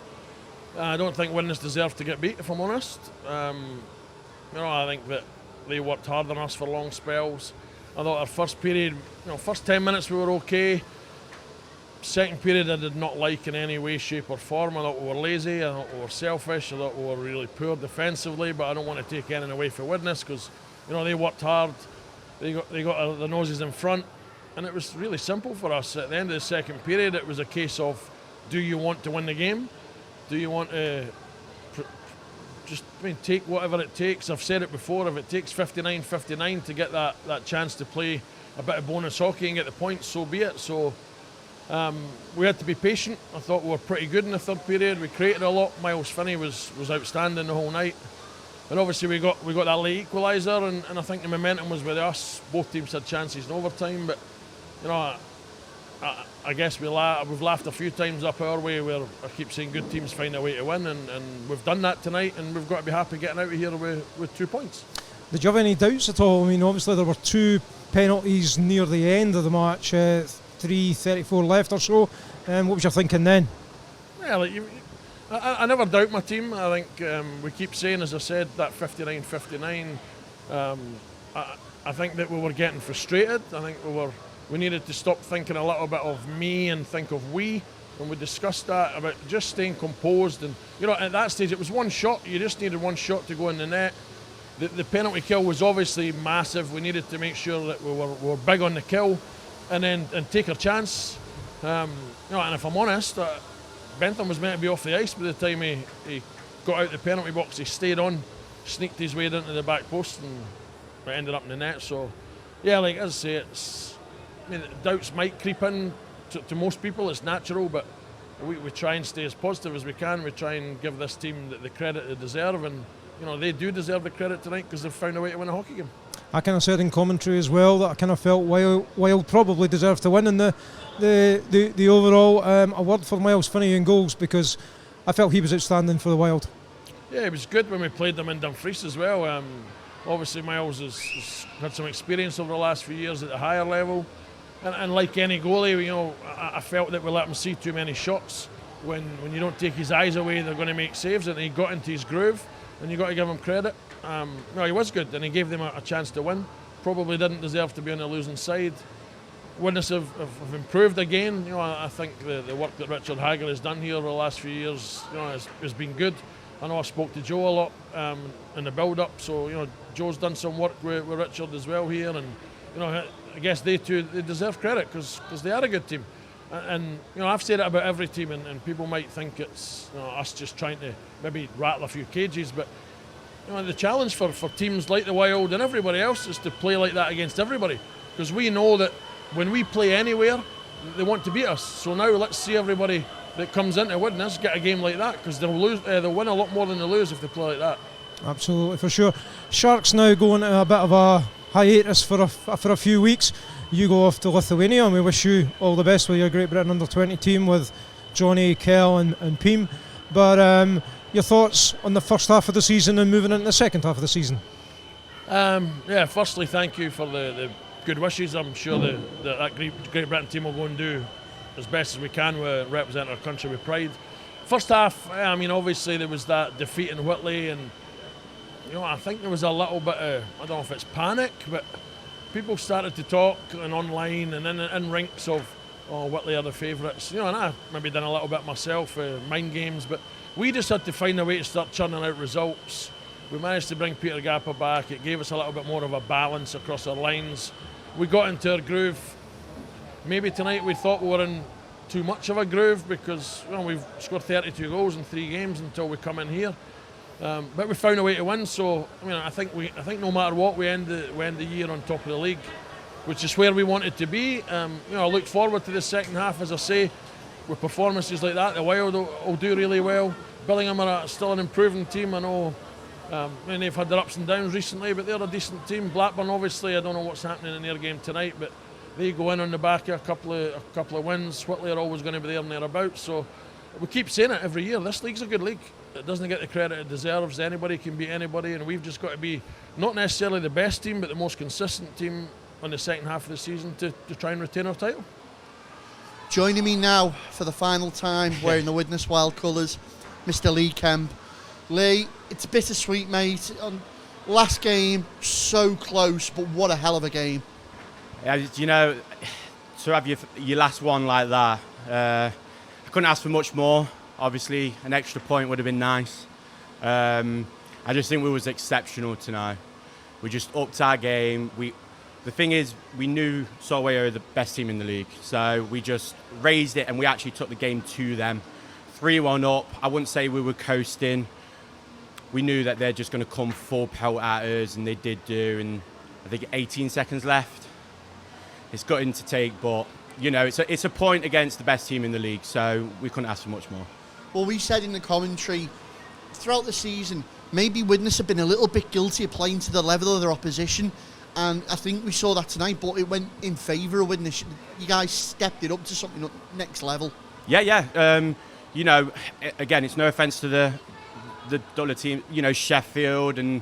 I don't think Widnes deserved to get beat, if I'm honest. I think that they worked hard on us for long spells. I thought our first period, first 10 minutes we were okay. Second period I did not like in any way, shape or form. I thought we were lazy, I thought we were selfish, I thought we were really poor defensively, but I don't want to take anything away from Widnes because they worked hard, they got their noses in front, and it was really simple for us. At the end of the second period it was a case of, do you want to win the game? Do you want to take whatever it takes? I've said it before, if it takes 59-59 to get that chance to play a bit of bonus hockey and get the points, so be it. So we had to be patient. I thought we were pretty good in the third period. We created a lot. Miles Finney was outstanding the whole night. And obviously we got that late equaliser, and I think the momentum was with us. Both teams had chances in overtime, but I guess we've laughed a few times up our way where I keep saying good teams find a way to win, and we've done that tonight, and we've got to be happy getting out of here with 2 points. Did you have any doubts at all? I mean, obviously there were 2 penalties near the end of the match, 3:34 left or so. What was your thinking then? Well, I never doubt my team. I think we keep saying, as I said, that 59-59. I think that we were getting frustrated. I think we needed to stop thinking a little bit of me and think of we. And we discussed that about just staying composed. And at that stage it was one shot. You just needed one shot to go in the net. The penalty kill was obviously massive. We needed to make sure that we were big on the kill and take our chance. And if I'm honest, Bentham was meant to be off the ice by the time he got out the penalty box. He stayed on, sneaked his way into the back post, and it ended up in the net. So, yeah, like as I say, doubts might creep in to most people. It's natural, but we try and stay as positive as we can. We try and give this team the credit they deserve, and they do deserve the credit tonight because they've found a way to win a hockey game. I kind of said in commentary as well that I kind of felt Wild probably deserved to win in the overall. A word for Miles Finney in goals, because I felt he was outstanding for the Wild. Yeah, it was good when we played them in Dumfries as well. Obviously Miles has had some experience over the last few years at the higher level, and like any goalie, I felt that we let him see too many shots. When you don't take his eyes away, they're going to make saves, and he got into his groove, and you got to give him credit. He was good, and he gave them a chance to win. Probably didn't deserve to be on the losing side. Widnes have improved again. I think the work that Richard Hager has done here over the last few years, has been good. I know I spoke to Joe a lot in the build-up, so Joe's done some work with Richard as well here, and I guess they deserve credit because they are a good team. And I've said it about every team, and people might think it's us just trying to maybe rattle a few cages, but the challenge for teams like the Wild and everybody else is to play like that against everybody, because we know that when we play anywhere, they want to beat us. So now let's see everybody that comes into Widnes get a game like that, because they'll win a lot more than they lose if they play like that. Absolutely, for sure. Sharks now going to a bit of a hiatus for a few weeks. You go off to Lithuania, and we wish you all the best with your Great Britain under-20 team with Johnny, Kell and Peam. But your thoughts on the first half of the season and moving into the second half of the season? Firstly, thank you for the good wishes. I'm sure that Great Britain team will go and do as best as we can with represent our country with pride. First half, obviously there was that defeat in Whitley, and I think there was a little bit of, I don't know if it's panic, but people started to talk and online and in rinks of, Whitley are the favourites. And I maybe done a little bit myself, mind games, but we just had to find a way to start churning out results. We managed to bring Peter Gappa back. It gave us a little bit more of a balance across our lines. We got into our groove. Maybe tonight we thought we were in too much of a groove because we've scored 32 goals in 3 games until we come in here. But we found a way to win. So I think no matter what, we end the year on top of the league, which is where we wanted to be. I look forward to the second half, as I say, with performances like that. The Wild will do really well. Billingham are still an improving team. I know they've had their ups and downs recently, but they're a decent team. Blackburn, obviously, I don't know what's happening in their game tonight, but they go in on the back of a couple of wins. Whitley are always going to be there and thereabouts. So we keep saying it every year. This league's a good league. it doesn't get the credit it deserves. Anybody can beat anybody, and we've just got to be not necessarily the best team, but the most consistent team on the second half of the season to try and retain our title. Joining me now for the final time, wearing the Widnes Wild colours, Mr. Lee Kemp. Lee, it's bittersweet, mate. Last game, so close, but what a hell of a game. Yeah, you know, to have your last one like that, I couldn't ask for much more. Obviously, an extra point would have been nice. I just think we was exceptional tonight. We just upped our game. The thing is, we knew Solway are the best team in the league, so we just raised it and we actually took the game to them. 3-1 up. I wouldn't say we were coasting. We knew that they're just going to come full pelt at us, and they did do. And I think 18 seconds left. It's gutting to take, but you know, it's a point against the best team in the league, so we couldn't ask for much more. Well, we said in the commentary throughout the season, maybe Widnes have been a little bit guilty of playing to the level of their opposition, and I think we saw that tonight, but it went in favour of Widnes. You guys stepped it up to something next level. Yeah. You know, again, it's no offence to the other team, you know, Sheffield and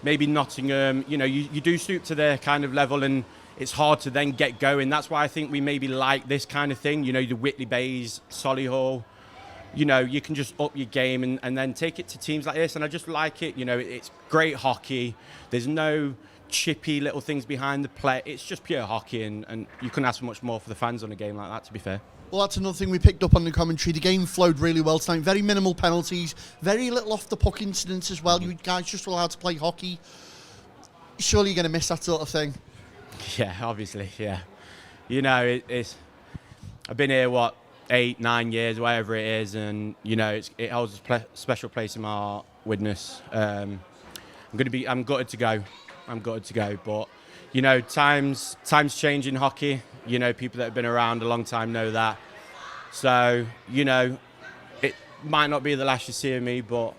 maybe Nottingham. You know, you do stoop to their kind of level, and it's hard to then get going. That's why I think we maybe like this kind of thing. You know, the Whitley Bays, Solihull. You know, you can just up your game and then take it to teams like this. And I just like it. You know, it's great hockey. There's no chippy little things behind the play. It's just pure hockey, and you couldn't ask for much more for the fans on a game like that, to be fair. Well, that's another thing we picked up on the commentary. The game flowed really well tonight. Very minimal penalties, very little off-the-puck incidents as well. You guys just allowed to play hockey. Surely you're going to miss that sort of thing. Yeah, obviously, yeah. You know, I've been here, 8-9 years, whatever it is, and you know, it holds a special place in my heart. Widnes. I'm gutted to go. But you know, times change in hockey. You know, people that have been around a long time know that. So you know, it might not be the last you see of me, but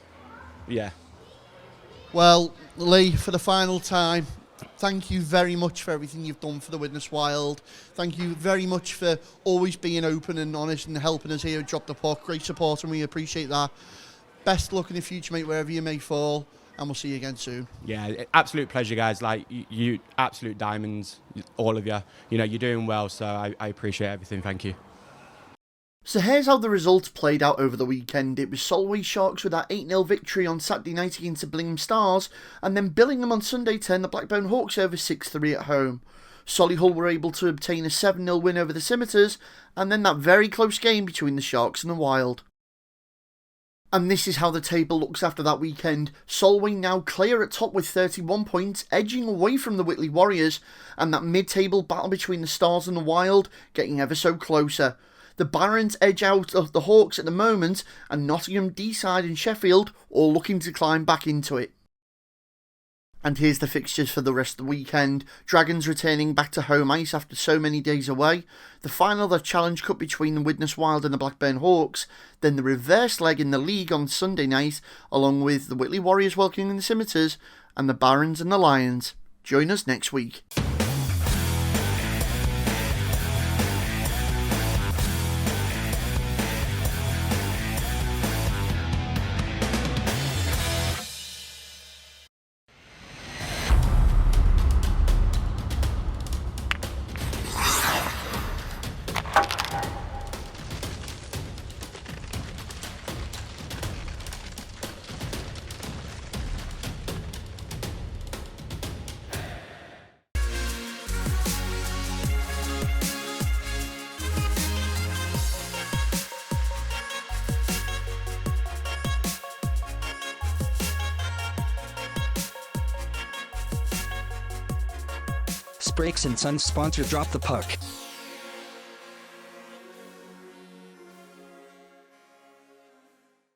yeah. Well, Lee, for the final time, thank you very much for everything you've done for the Widnes Wild. Thank you very much for always being open and honest and helping us here at Drop the Puck. Great support, and we appreciate that. Best luck in the future, mate, wherever you may fall, and we'll see you again soon. Yeah, absolute pleasure, guys. Like, you absolute diamonds, all of you. You know, you're doing well, so I appreciate everything. Thank you. So here's how the results played out over the weekend. It was Solway Sharks with that 8-0 victory on Saturday night against the Billingham Stars, and then Billingham on Sunday turned the Blackburn Hawks over 6-3 at home. Solihull were able to obtain a 7-0 win over the Scimitars, and then that very close game between the Sharks and the Wild. And this is how the table looks after that weekend. Solway now clear at top with 31 points, edging away from the Whitley Warriors, and that mid-table battle between the Stars and the Wild getting ever so closer. The Barons edge out of the Hawks at the moment, and Nottingham, Deeside and Sheffield all looking to climb back into it. And here's the fixtures for the rest of the weekend. Dragons returning back to home ice after so many days away. The final of the Challenge Cup between the Widnes Wild and the Blackburn Hawks. Then the reverse leg in the league on Sunday night, along with the Whitley Warriors welcoming the Scimitars and the Barons and the Lions. Join us next week. Brakes and Sons sponsor Drop the Puck.